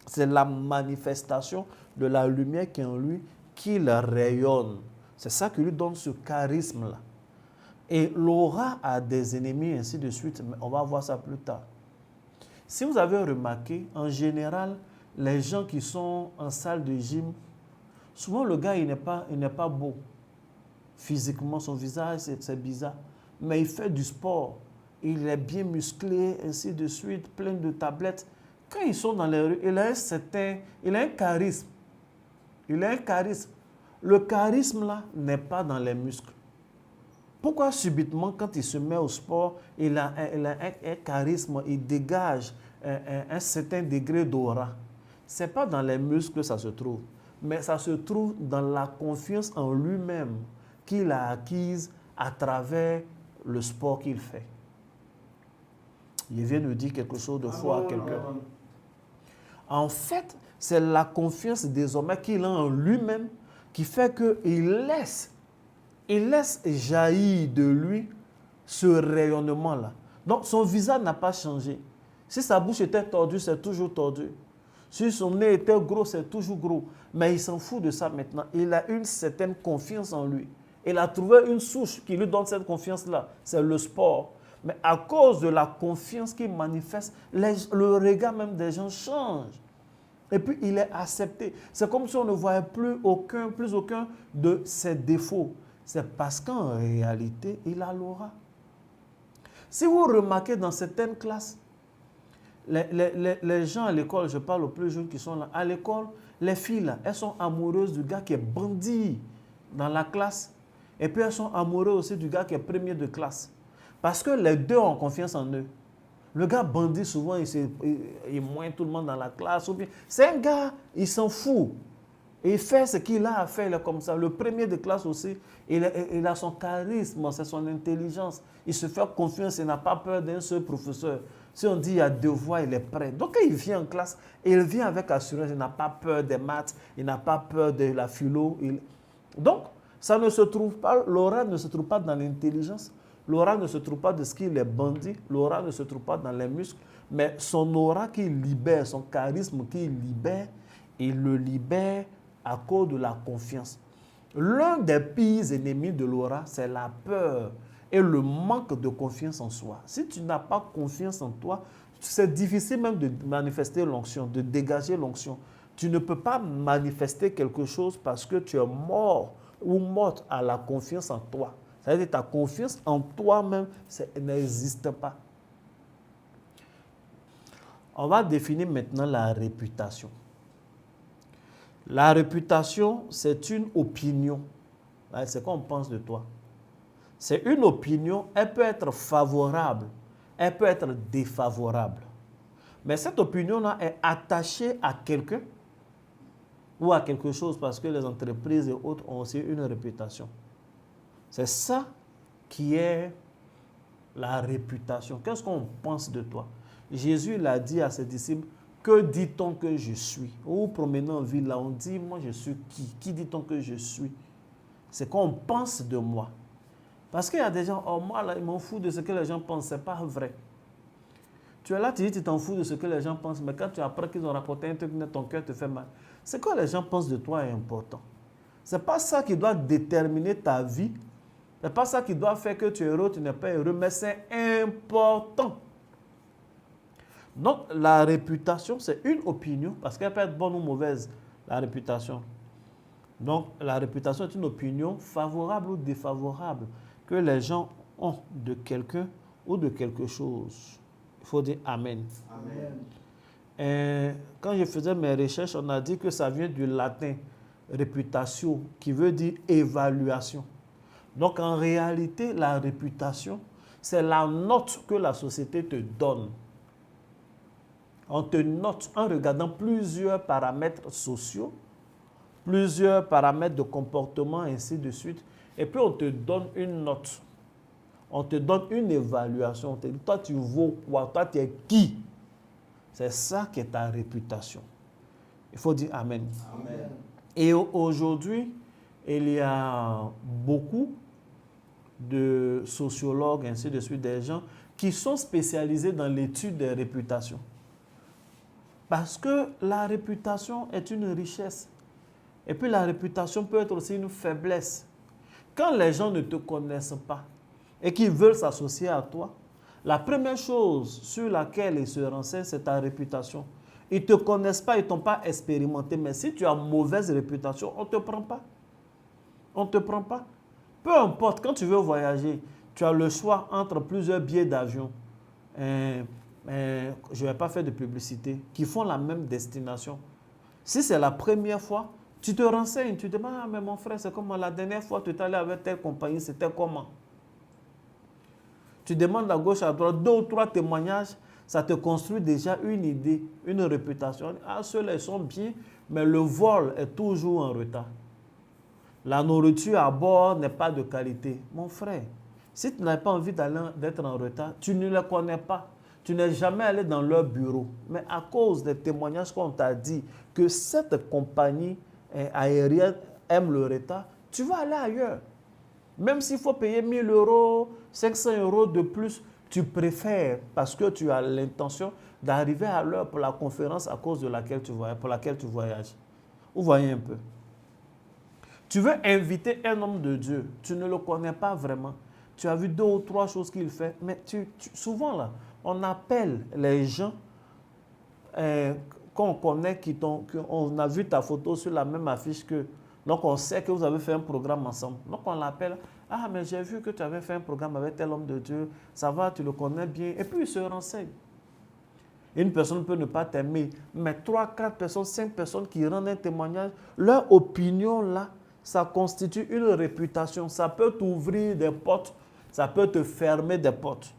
C'est la manifestation de la lumière qui est en lui, qui le rayonne. C'est ça qui lui donne ce charisme-là. Et l'aura a des ennemis, ainsi de suite. Mais on va voir ça plus tard. Si vous avez remarqué, en général, les gens qui sont en salle de gym, souvent le gars, il n'est pas beau. Physiquement, son visage, c'est bizarre. Mais il fait du sport. Il est bien musclé, ainsi de suite, plein de tablettes. Quand ils sont dans les rues, il a un charisme. Il a un charisme. le charisme là n'est pas dans les muscles. Pourquoi subitement, quand il se met au sport, il a un charisme, il dégage un certain degré d'aura? Ce n'est pas dans les muscles que ça se trouve, mais ça se trouve dans la confiance en lui-même qu'il a acquise à travers le sport qu'il fait. Il vient de dire quelque chose de fort à quelqu'un. En fait, c'est la confiance désormais qu'il a en lui-même qui fait qu'il laisse jaillir de lui ce rayonnement-là. Donc, son visage n'a pas changé. Si sa bouche était tordue, c'est toujours tordu. Si son nez était gros, c'est toujours gros. Mais il s'en fout de ça maintenant. Il a une certaine confiance en lui. Il a trouvé une souche qui lui donne cette confiance-là. C'est le sport. Mais à cause de la confiance qu'il manifeste, le regard même des gens change. Et puis, il est accepté. C'est comme si on ne voyait plus aucun de ses défauts. C'est parce qu'en réalité, il a l'aura. Si vous remarquez dans certaines classes, les gens à l'école, je parle aux plus jeunes qui sont là, à l'école, les filles là, elles sont amoureuses du gars qui est bandit dans la classe. Et puis elles sont amoureuses aussi du gars qui est premier de classe. Parce que les deux ont confiance en eux. Le gars bandit, souvent, il moine tout le monde dans la classe. C'est un gars, il s'en fout. Il fait ce qu'il a à faire, il est comme ça. Le premier de classe aussi, il a son charisme, c'est son intelligence. Il se fait confiance, il n'a pas peur d'un seul professeur. Si on dit il y a devoir, il est prêt. Donc quand il vient en classe, il vient avec assurance, il n'a pas peur des maths, il n'a pas peur de la philo. Donc, ça ne se trouve pas, l'aura ne se trouve pas dans l'intelligence, l'aura ne se trouve pas de ce qu'il est bandit, l'aura ne se trouve pas dans les muscles, mais son aura qui libère, son charisme qui libère, il le libère à cause de la confiance. L'un des pires ennemis de l'aura, c'est la peur et le manque de confiance en soi. Si tu n'as pas confiance en toi, c'est difficile même de manifester l'onction, de dégager l'onction. Tu ne peux pas manifester quelque chose parce que tu es mort ou morte à la confiance en toi. C'est-à-dire que ta confiance en toi-même n'existe pas. On va définir maintenant la réputation. La réputation, c'est une opinion. C'est quoi on pense de toi. C'est une opinion, elle peut être favorable, elle peut être défavorable. Mais cette opinion-là est attachée à quelqu'un ou à quelque chose parce que les entreprises et autres ont aussi une réputation. C'est ça qui est la réputation. Qu'est-ce qu'on pense de toi? Jésus l'a dit à ses disciples, que dit-on que je suis? Ou promenant en ville, là, on dit, moi je suis qui? Qui dit-on que je suis? C'est qu'on pense de moi. Parce qu'il y a des gens, oh moi là, ils m'en foutent de ce que les gens pensent, ce n'est pas vrai. Tu es là, tu dis, tu t'en fous de ce que les gens pensent, mais quand tu apprends qu'ils ont rapporté un truc, ton cœur te fait mal. Ce que les gens pensent de toi est important. Ce n'est pas ça qui doit déterminer ta vie. Ce n'est pas ça qui doit faire que tu es heureux, tu n'es pas heureux, mais c'est important. Donc, la réputation, c'est une opinion, parce qu'elle peut être bonne ou mauvaise, la réputation. Donc, la réputation est une opinion favorable ou défavorable que les gens ont de quelqu'un ou de quelque chose. Il faut dire Amen. Amen. Et quand je faisais mes recherches, on a dit que ça vient du latin réputatio, qui veut dire évaluation. Donc, en réalité, la réputation, c'est la note que la société te donne. On te note en regardant plusieurs paramètres sociaux, plusieurs paramètres de comportement, ainsi de suite. Et puis, on te donne une note. On te donne une évaluation. On te dit, toi, tu vaux quoi? Toi, tu es qui? C'est ça qui est ta réputation. Il faut dire Amen. Amen. Et aujourd'hui, il y a beaucoup de sociologues, ainsi de suite, des gens qui sont spécialisés dans l'étude des réputations. Parce que la réputation est une richesse. Et puis la réputation peut être aussi une faiblesse. Quand les gens ne te connaissent pas et qu'ils veulent s'associer à toi, la première chose sur laquelle ils se renseignent, c'est ta réputation. Ils ne te connaissent pas, ils ne t'ont pas expérimenté. Mais si tu as mauvaise réputation, on ne te prend pas. On ne te prend pas. Peu importe, quand tu veux voyager, tu as le choix entre plusieurs billets d'avion. Je ne vais pas faire de publicité, qui font la même destination. Si c'est la première fois, Tu te renseignes, tu te demandes, ah mais mon frère, c'est comment la dernière fois tu es allé avec telle compagnie, c'était comment? Tu demandes à gauche, à droite, 2 ou 3 témoignages, ça te construit déjà une idée, une réputation. Ah, ceux-là, ils sont bien, mais le vol est toujours en retard. La nourriture à bord n'est pas de qualité. Mon frère, si tu n'as pas envie d'être en retard, tu ne les connais pas. Tu n'es jamais allé dans leur bureau. Mais à cause des témoignages qu'on t'a dit que cette compagnie aérienne aime le retard, tu vas aller ailleurs. Même s'il faut payer 1 000 €, 500 € de plus, tu préfères parce que tu as l'intention d'arriver à l'heure pour la conférence à cause de laquelle pour laquelle tu voyages. Vous voyez un peu. Tu veux inviter un homme de Dieu, tu ne le connais pas vraiment. Tu as vu 2 ou 3 choses qu'il fait, mais souvent là, on appelle les gens qu'on connaît, qu'on a vu ta photo sur la même affiche que. Donc on sait que vous avez fait un programme ensemble. Donc on l'appelle, ah mais j'ai vu que tu avais fait un programme avec tel homme de Dieu, ça va, tu le connais bien. Et puis il se renseigne. Une personne peut ne pas t'aimer, mais 3, 4 personnes, 5 personnes qui rendent un témoignage, leur opinion là, ça constitue une réputation. Ça peut t'ouvrir des portes, ça peut te fermer des portes.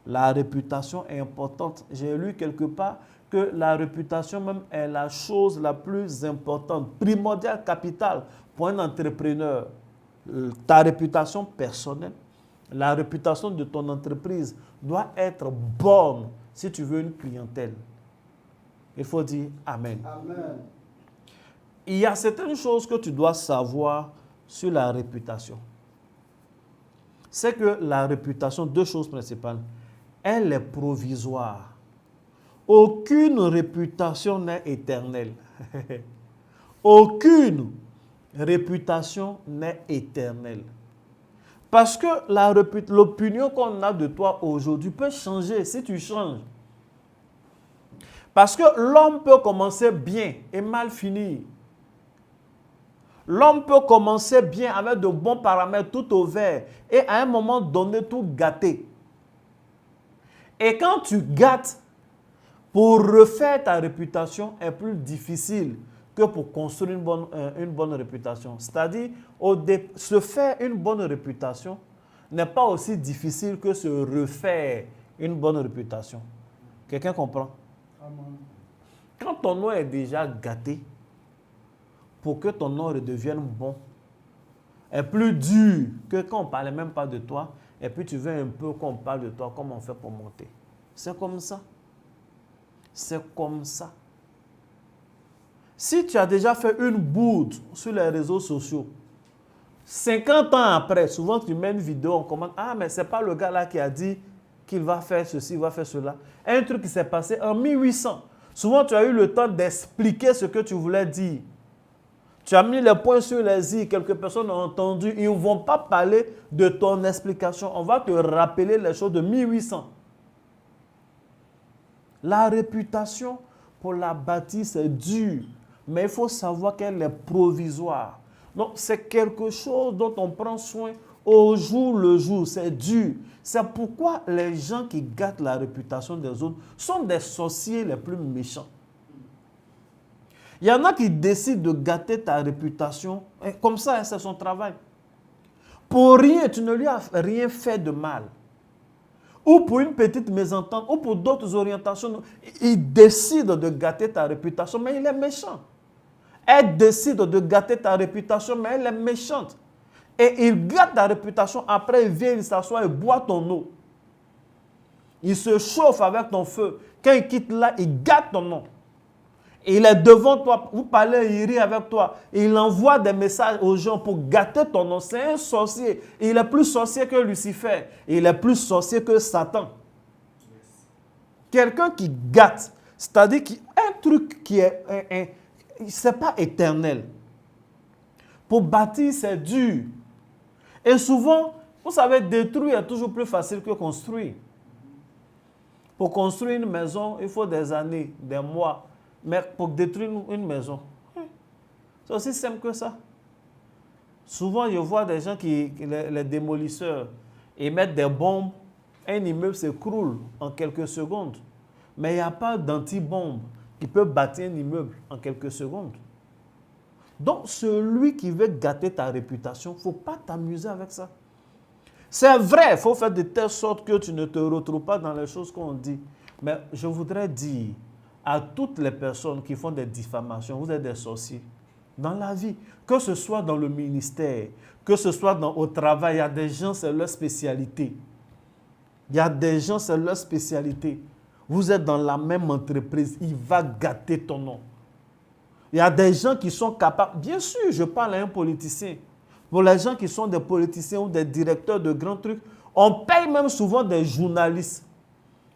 La réputation est importante. J'ai lu quelque part que la réputation même est la chose la plus importante, primordiale, capitale pour un entrepreneur. Ta réputation personnelle, la réputation de ton entreprise doit être bonne si tu veux une clientèle. Il faut dire Amen. Amen. Il y a certaines choses que tu dois savoir sur la réputation. C'est que la réputation, 2 choses principales, elle est provisoire. Aucune réputation n'est éternelle. Aucune réputation n'est éternelle. Parce que l'opinion qu'on a de toi aujourd'hui peut changer si tu changes. Parce que l'homme peut commencer bien et mal finir. L'homme peut commencer bien avec de bons paramètres, tout au vert, et à un moment donné, tout gâter. Et quand tu gâtes, pour refaire ta réputation est plus difficile que pour construire une bonne réputation. C'est-à-dire, se faire une bonne réputation n'est pas aussi difficile que se refaire une bonne réputation. Quelqu'un comprend? Amen. Quand ton nom est déjà gâté, pour que ton nom redevienne bon, est plus dur que quand on ne parlait même pas de toi, et puis tu veux un peu qu'on parle de toi, comment on fait pour monter. C'est comme ça. C'est comme ça. Si tu as déjà fait une bourde sur les réseaux sociaux, 50 ans après, souvent tu mets une vidéo, on commente, ah mais ce n'est pas le gars là qui a dit qu'il va faire ceci, il va faire cela. Un truc qui s'est passé en 1800. Souvent tu as eu le temps d'expliquer ce que tu voulais dire. Tu as mis les points sur les i, quelques personnes ont entendu, ils ne vont pas parler de ton explication. On va te rappeler les choses de 1800. La réputation, pour la bâtir, c'est dur. Mais il faut savoir qu'elle est provisoire. Donc, c'est quelque chose dont on prend soin au jour le jour. C'est dur. C'est pourquoi les gens qui gâtent la réputation des autres sont des sorciers les plus méchants. Il y en a qui décident de gâter ta réputation. Et comme ça, c'est son travail. Pour rien, tu ne lui as rien fait de mal. Ou pour une petite mésentente, ou pour d'autres orientations. Il décide de gâter ta réputation, mais il est méchant. Elle décide de gâter ta réputation, mais elle est méchante. Et il gâte ta réputation, après il vient, il s'assoit et boit ton eau. Il se chauffe avec ton feu. Quand il quitte là, il gâte ton nom. Il est devant toi, vous parlez, il rit avec toi. Il envoie des messages aux gens pour gâter ton nom. C'est un sorcier. Il est plus sorcier que Lucifer. Il est plus sorcier que Satan. Quelqu'un qui gâte, c'est-à-dire un truc qui est, c'est pas éternel. Pour bâtir, c'est dur. Et souvent, vous savez, détruire est toujours plus facile que construire. Pour construire une maison, il faut des années, des mois. Mais pour détruire une maison, c'est aussi simple que ça. Souvent, je vois des gens les démolisseurs, ils mettent des bombes, un immeuble s'écroule en quelques secondes. Mais il n'y a pas d'anti-bombe qui peut bâtir un immeuble en quelques secondes. Donc, celui qui veut gâter ta réputation, il ne faut pas t'amuser avec ça. C'est vrai, il faut faire de telle sorte que tu ne te retrouves pas dans les choses qu'on dit. Mais je voudrais dire à toutes les personnes qui font des diffamations, vous êtes des sorciers. Dans la vie, que ce soit dans le ministère, que ce soit au travail, il y a des gens, c'est leur spécialité. Il y a des gens, c'est leur spécialité. Vous êtes dans la même entreprise, il va gâter ton nom. Il y a des gens qui sont capables, bien sûr, je parle à un politicien. Pour les gens qui sont des politiciens ou des directeurs de grands trucs, on paye même souvent des journalistes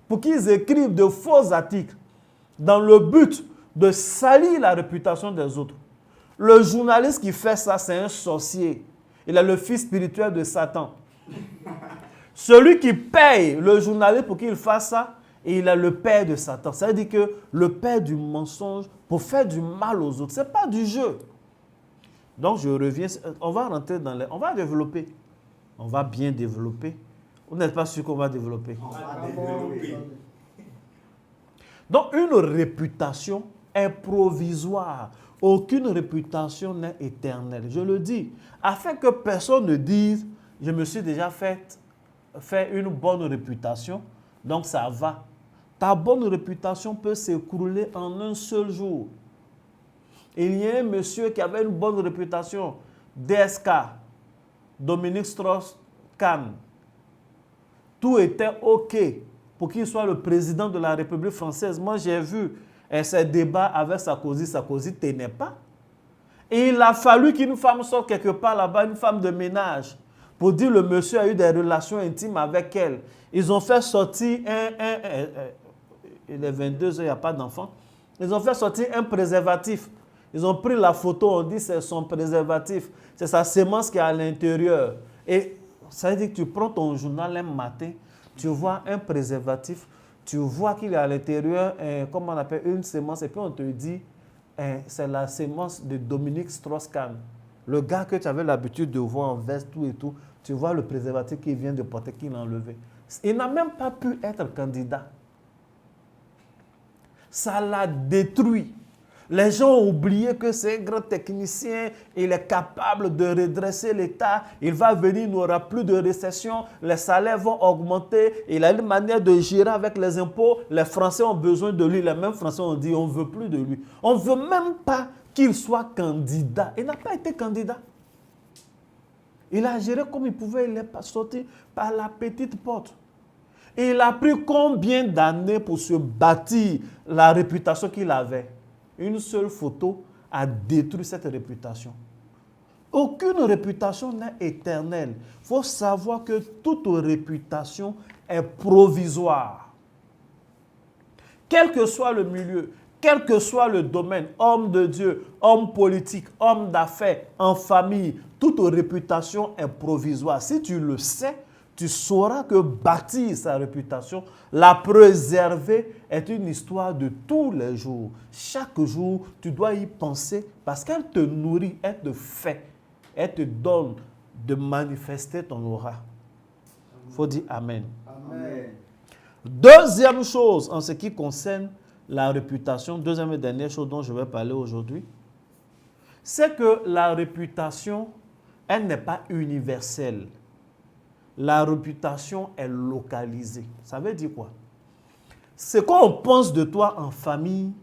pour qu'ils écrivent de faux articles dans le but de salir la réputation des autres. Le journaliste qui fait ça, c'est un sorcier. Il est le fils spirituel de Satan. Celui qui paye le journaliste pour qu'il fasse ça, il est le père de Satan. Ça veut dire que le père du mensonge pour faire du mal aux autres. Ce n'est pas du jeu. Donc je reviens, on va rentrer dans les... On va développer. On va bien développer. Vous n'êtes pas sûr qu'on va développer? On va développer. Donc une réputation est provisoire. Aucune réputation n'est éternelle. Je le dis, afin que personne ne dise, je me suis déjà fait une bonne réputation, donc ça va. Ta bonne réputation peut s'écrouler en un seul jour. Il y a un monsieur qui avait une bonne réputation, DSK, Dominique Strauss-Kahn. Tout était OK pour qu'il soit le président de la République française. Moi, j'ai vu ces débats avec Sarkozy. Sarkozy ne tenait pas. Et il a fallu qu'une femme sorte quelque part là-bas, une femme de ménage, pour dire le monsieur a eu des relations intimes avec elle. Ils ont fait sortir il est 22 heures, il n'y a pas d'enfant. Ils ont fait sortir un préservatif. Ils ont pris la photo, on dit c'est son préservatif. C'est sa sémence qui est à l'intérieur. Et ça veut dire que tu prends ton journal un matin, tu vois un préservatif, tu vois qu'il est à l'intérieur, comment on appelle, une sémence, et puis on te dit, c'est la sémence de Dominique Strauss-Kahn. Le gars que tu avais l'habitude de voir en veste, tout et tout, tu vois le préservatif qu'il vient de porter, qu'il a enlevé. Il n'a même pas pu être candidat. Ça l'a détruit. Les gens ont oublié que c'est un grand technicien, il est capable de redresser l'État, il va venir, il n'y aura plus de récession, les salaires vont augmenter, il a une manière de gérer avec les impôts, les Français ont besoin de lui, les mêmes Français ont dit on ne veut plus de lui. On ne veut même pas qu'il soit candidat. Il n'a pas été candidat. Il a géré comme il pouvait, il est sorti par la petite porte. Et il a pris combien d'années pour se bâtir la réputation qu'il avait? Une seule photo a détruit cette réputation. Aucune réputation n'est éternelle. Il faut savoir que toute réputation est provisoire. Quel que soit le milieu, quel que soit le domaine, homme de Dieu, homme politique, homme d'affaires, en famille, toute réputation est provisoire. Si tu le sais, tu sauras que bâtir sa réputation, la préserver, est une histoire de tous les jours. Chaque jour, tu dois y penser parce qu'elle te nourrit, elle te fait, elle te donne de manifester ton aura. Il faut dire Amen. Amen. Deuxième chose en ce qui concerne la réputation, deuxième et dernière chose dont je vais parler aujourd'hui, c'est que la réputation, elle n'est pas universelle. La réputation est localisée. Ça veut dire quoi? Ce qu'on pense de toi en famille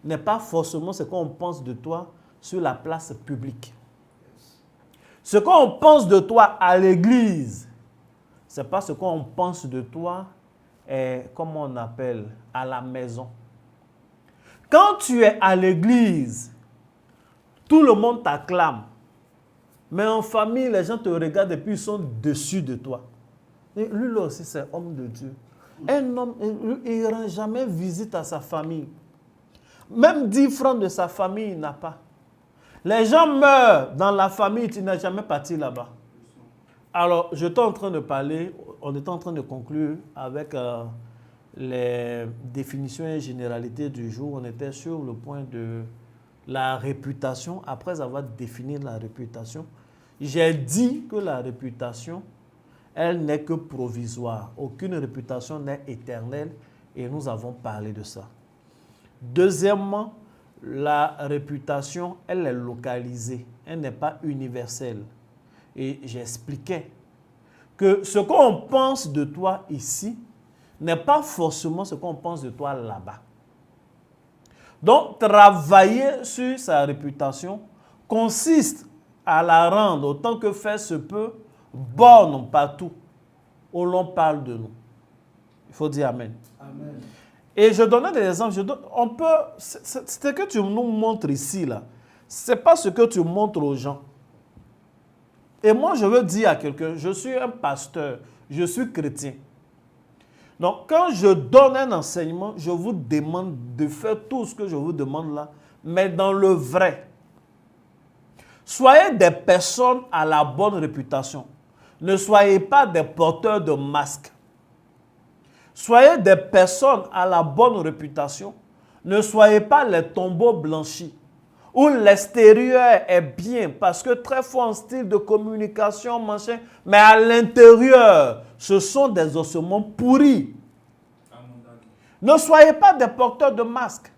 n'est pas forcément ce qu'on pense de toi sur la place publique. Ce qu'on pense de toi à l'église, ce n'est pas ce qu'on pense de toi, comment on appelle, à la maison. Quand tu es à l'église, tout le monde t'acclame. Mais en famille, les gens te regardent et puis ils sont dessus de toi. Et lui là aussi, c'est homme de Dieu. Un homme, il ne rend jamais visite à sa famille. Même 10 francs de sa famille, il n'a pas. Les gens meurent dans la famille, tu n'as jamais parti là-bas. Alors, j'étais en train de parler, on était en train de conclure avec les définitions et généralités du jour. On était sur le point de la réputation. Après avoir défini la réputation, j'ai dit que la réputation, elle n'est que provisoire. Aucune réputation n'est éternelle et nous avons parlé de ça. Deuxièmement, la réputation, elle est localisée, elle n'est pas universelle. Et j'expliquais que ce qu'on pense de toi ici n'est pas forcément ce qu'on pense de toi là-bas. Donc, travailler sur sa réputation consiste à la rendre, autant que faire se peut, bonne partout où l'on parle de nous. Il faut dire Amen. Amen. Et je donnais des exemples. On peut, ce que tu nous montres ici, là, ce n'est pas ce que tu montres aux gens. Et moi, je veux dire à quelqu'un, je suis un pasteur, je suis chrétien. Donc, quand je donne un enseignement, je vous demande de faire tout ce que je vous demande là, mais dans le vrai. Soyez des personnes à la bonne réputation. Ne soyez pas des porteurs de masques. Soyez des personnes à la bonne réputation. Ne soyez pas les tombeaux blanchis, où l'extérieur est bien, parce que très fort en style de communication, machin, mais à l'intérieur, ce sont des ossements pourris. Ne soyez pas des porteurs de masques.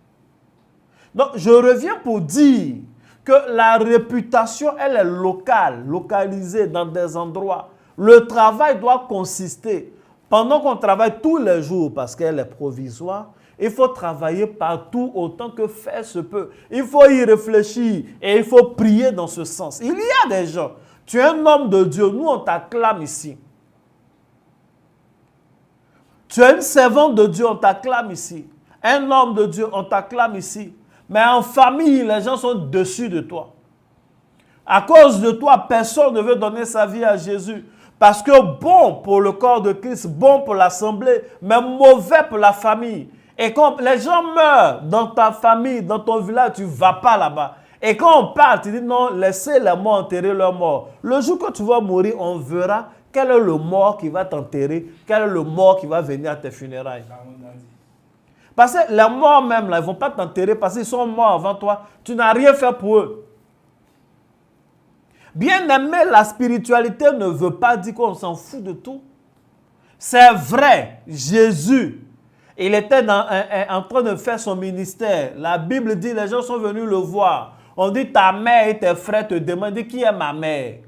Donc, je reviens pour dire que la réputation, elle est locale, localisée dans des endroits. Le travail doit consister, pendant qu'on travaille tous les jours, parce qu'elle est provisoire, il faut travailler partout autant que faire se peut. Il faut y réfléchir et il faut prier dans ce sens. Il y a des gens, tu es un homme de Dieu, nous on t'acclame ici. Tu es une servante de Dieu, on t'acclame ici. Un homme de Dieu, on t'acclame ici. Mais en famille, les gens sont dessus de toi. À cause de toi, personne ne veut donner sa vie à Jésus. Parce que bon pour le corps de Christ, bon pour l'assemblée, mais mauvais pour la famille. Et quand les gens meurent dans ta famille, dans ton village, tu ne vas pas là-bas. Et quand on parle, tu dis non, laissez les morts enterrer leurs morts. Le jour que tu vas mourir, on verra quel est le mort qui va t'enterrer, quel est le mort qui va venir à tes funérailles. Parce que les morts même, là, ils ne vont pas t'enterrer parce qu'ils sont morts avant toi. Tu n'as rien fait pour eux. Bien aimé, la spiritualité ne veut pas dire qu'on s'en fout de tout. C'est vrai, Jésus, il était en train de faire son ministère. La Bible dit, les gens sont venus le voir. On dit, ta mère et tes frères te demandent qui est ma mère.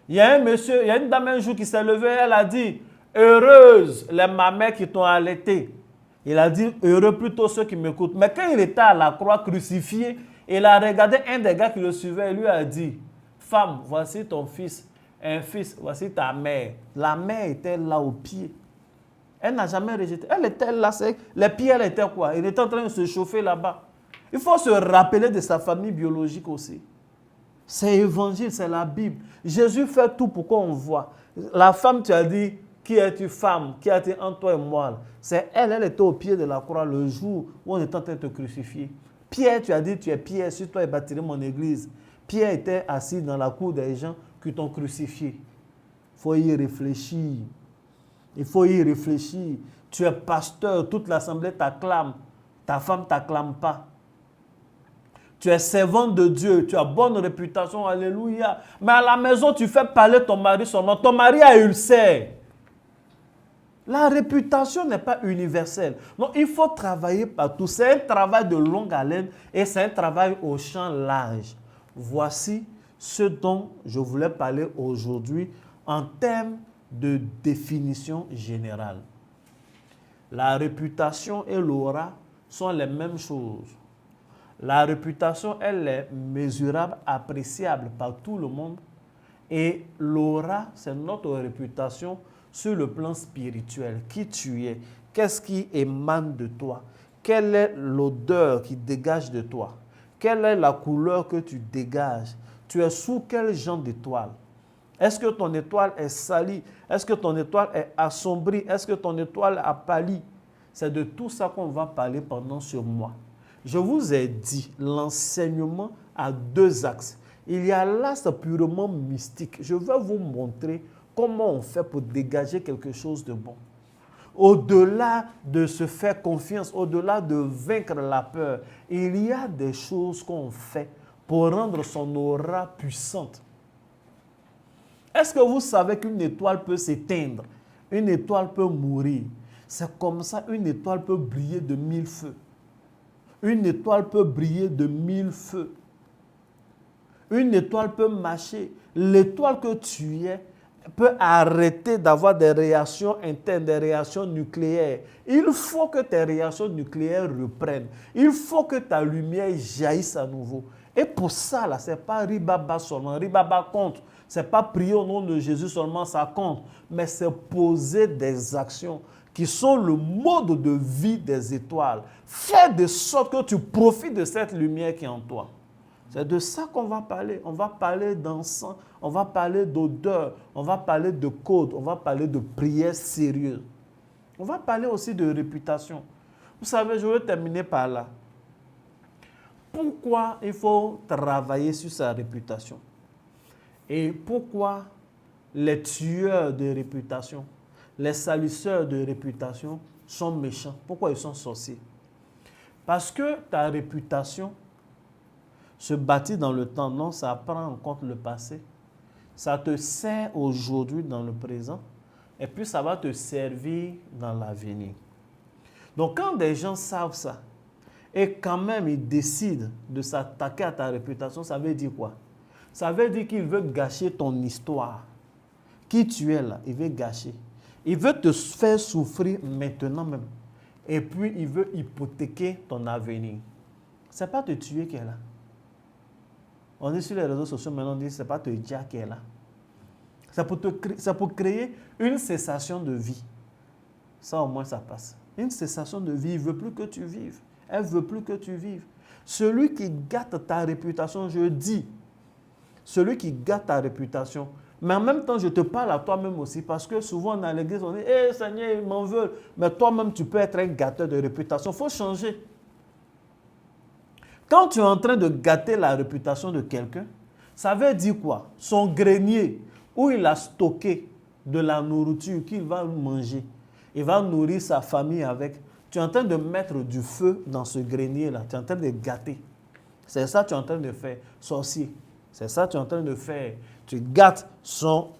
Il y a un monsieur, il y a une dame un jour qui s'est levée, elle a dit, heureuse les mamelles qui t'ont allaité. Il a dit, heureux plutôt ceux qui m'écoutent. Mais quand il était à la croix crucifié, il a regardé un des gars qui le suivait et lui a dit, femme, voici ton fils. Un fils, voici ta mère. La mère était là au pied. Elle n'a jamais rejeté. Elle était là, les pieds, elle était quoi? Il était en train de se chauffer là-bas. Il faut se rappeler de sa famille biologique aussi. C'est l'évangile, c'est la Bible. Jésus fait tout pour qu'on voit. La femme, tu as dit, qui es-tu femme? Qui a-t-il entre toi et moi? C'est elle, elle était au pied de la croix le jour où on était en train de te crucifier. Pierre, tu as dit, tu es Pierre, sur toi et bâtirai mon église. Pierre était assis dans la cour des gens qui t'ont crucifié. Il faut y réfléchir. Il faut y réfléchir. Tu es pasteur, toute l'assemblée t'acclame. Ta femme ne t'acclame pas. Tu es servante de Dieu, tu as bonne réputation, alléluia. Mais à la maison, tu fais parler ton mari son nom. Ton mari a ulcère. La réputation n'est pas universelle. Donc, il faut travailler partout. C'est un travail de longue haleine et c'est un travail au champ large. Voici ce dont je voulais parler aujourd'hui en termes de définition générale. La réputation et l'aura sont les mêmes choses. La réputation, elle est mesurable, appréciable par tout le monde. Et l'aura, c'est notre réputation sur le plan spirituel. Qui tu es? Qu'est-ce qui émane de toi? Quelle est l'odeur qui dégage de toi? Quelle est la couleur que tu dégages? Tu es sous quel genre d'étoile? Est-ce que ton étoile est salie? Est-ce que ton étoile est assombrie? Est-ce que ton étoile a pâli? C'est de tout ça qu'on va parler pendant ce mois. Je vous ai dit, l'enseignement a deux axes. Il y a l'axe purement mystique. Je vais vous montrer comment on fait pour dégager quelque chose de bon. Au-delà de se faire confiance, au-delà de vaincre la peur, il y a des choses qu'on fait pour rendre son aura puissante. Est-ce que vous savez qu'une étoile peut s'éteindre? Une étoile peut mourir. C'est comme ça, une étoile peut briller de 1000 feux. Une étoile peut briller de 1000 feux. Une étoile peut marcher. L'étoile que tu es peut arrêter d'avoir des réactions internes, des réactions nucléaires. Il faut que tes réactions nucléaires reprennent. Il faut que ta lumière jaillisse à nouveau. Et pour ça, là, ce n'est pas Ribaba seulement. Ribaba compte. Ce n'est pas prier au nom de Jésus seulement, ça compte. Mais c'est poser des actions qui sont le mode de vie des étoiles. Faire de sorte que tu profites de cette lumière qui est en toi. C'est de ça qu'on va parler. On va parler d'encens, on va parler d'odeur, on va parler de code, on va parler de prière sérieuse. On va parler aussi de réputation. Vous savez, je vais terminer par là. Pourquoi il faut travailler sur sa réputation? Et pourquoi les tueurs de réputation, les salisseurs de réputation sont méchants? Pourquoi ils sont sorciers? Parce que ta réputation se bâtit dans le temps, non, ça prend en compte le passé. Ça te sert aujourd'hui dans le présent et puis ça va te servir dans l'avenir. Donc quand des gens savent ça et quand même ils décident de s'attaquer à ta réputation, ça veut dire quoi? Ça veut dire qu'il veut gâcher ton histoire. Qui tu es là, il veut gâcher. Il veut te faire souffrir maintenant même. Et puis il veut hypothéquer ton avenir. Ce n'est pas te tuer qui est là. On est sur les réseaux sociaux, maintenant on dit que ce n'est pas te dire qui est là. C'est pour créer une cessation de vie. Ça au moins ça passe. Une cessation de vie, il ne veut plus que tu vives. Elle ne veut plus que tu vives. Celui qui gâte ta réputation, je dis, celui qui gâte ta réputation, mais en même temps, je te parle à toi-même aussi, parce que souvent dans l'église, on dit, hé Seigneur, ils m'en veulent. Mais toi-même, tu peux être un gâteur de réputation. Il faut changer. Quand tu es en train de gâter la réputation de quelqu'un, ça veut dire quoi? Son grenier, où il a stocké de la nourriture qu'il va manger, il va nourrir sa famille avec. Tu es en train de mettre du feu dans ce grenier-là. Tu es en train de gâter. C'est ça que tu es en train de faire, sorcier. C'est ça que tu es en train de faire. Tu gâtes son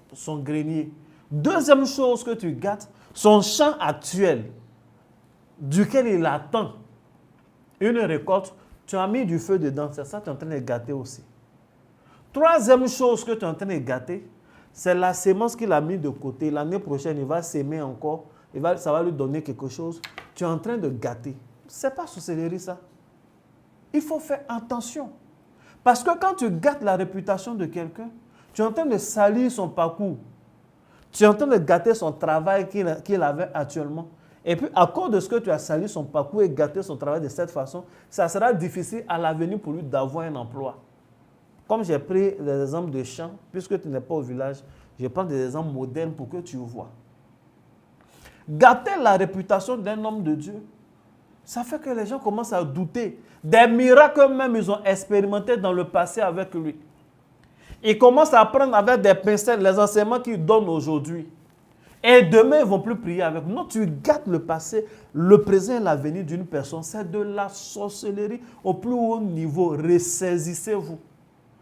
grenier. Deuxième chose que tu gâtes, son champ actuel, duquel il attend une récolte. Tu as mis du feu dedans, c'est ça que tu es en train de gâter aussi. Troisième chose que tu es en train de gâter, c'est la sémence qu'il a mis de côté. L'année prochaine, il va s'aimer encore, ça va lui donner quelque chose. Tu es en train de gâter. Ce n'est pas sorcellerie ça. Il faut faire attention. Parce que quand tu gâtes la réputation de quelqu'un, tu es en train de salir son parcours. Tu es en train de gâter son travail qu'il avait actuellement. Et puis, à cause de ce que tu as sali son parcours et gâté son travail de cette façon, ça sera difficile à l'avenir pour lui d'avoir un emploi. Comme j'ai pris des exemples de champs, puisque tu n'es pas au village, je prends des exemples modernes pour que tu vois. Gâter la réputation d'un homme de Dieu, ça fait que les gens commencent à douter. Des miracles même, ils ont expérimenté dans le passé avec lui. Ils commencent à prendre avec des pincettes les enseignements qu'ils donnent aujourd'hui. Et demain, ils ne vont plus prier avec. Non, tu gâtes le passé, le présent et l'avenir d'une personne. C'est de la sorcellerie au plus haut niveau. Ressaisissez-vous.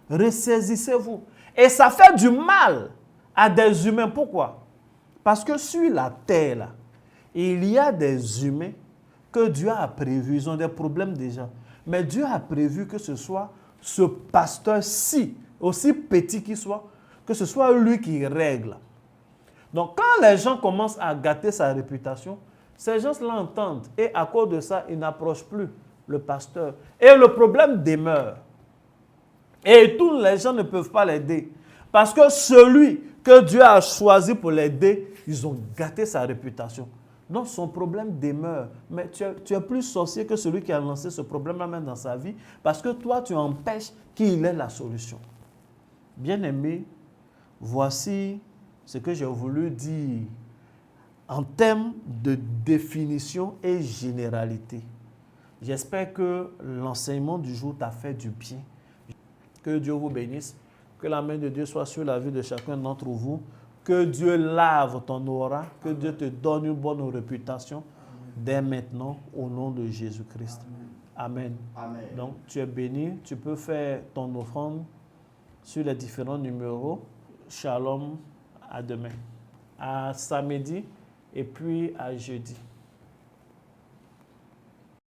Ressaisissez-vous. Et ça fait du mal à des humains. Pourquoi? Parce que sur la terre, là, il y a des humains que Dieu a prévus. Ils ont des problèmes déjà. Mais Dieu a prévu que ce soit ce pasteur-ci, aussi petit qu'il soit, que ce soit lui qui règle. Donc, quand les gens commencent à gâter sa réputation, ces gens l'entendent. Et à cause de ça, ils n'approchent plus le pasteur. Et le problème demeure. Et tous les gens ne peuvent pas l'aider. Parce que celui que Dieu a choisi pour l'aider, ils ont gâté sa réputation. Donc, son problème demeure. Mais tu es plus sorcier que celui qui a lancé ce problème-là même dans sa vie. Parce que toi, tu empêches qu'il ait la solution. Bien-aimé, voici ce que j'ai voulu dire en termes de définition et généralité. J'espère que l'enseignement du jour t'a fait du bien. Que Dieu vous bénisse. Que la main de Dieu soit sur la vie de chacun d'entre vous. Que Dieu lave ton aura. Que Dieu te donne une bonne réputation dès maintenant au nom de Jésus-Christ. Amen. Amen. Donc, tu es béni. Tu peux faire ton offrande sur les différents numéros. Shalom. À demain, à samedi et puis à jeudi.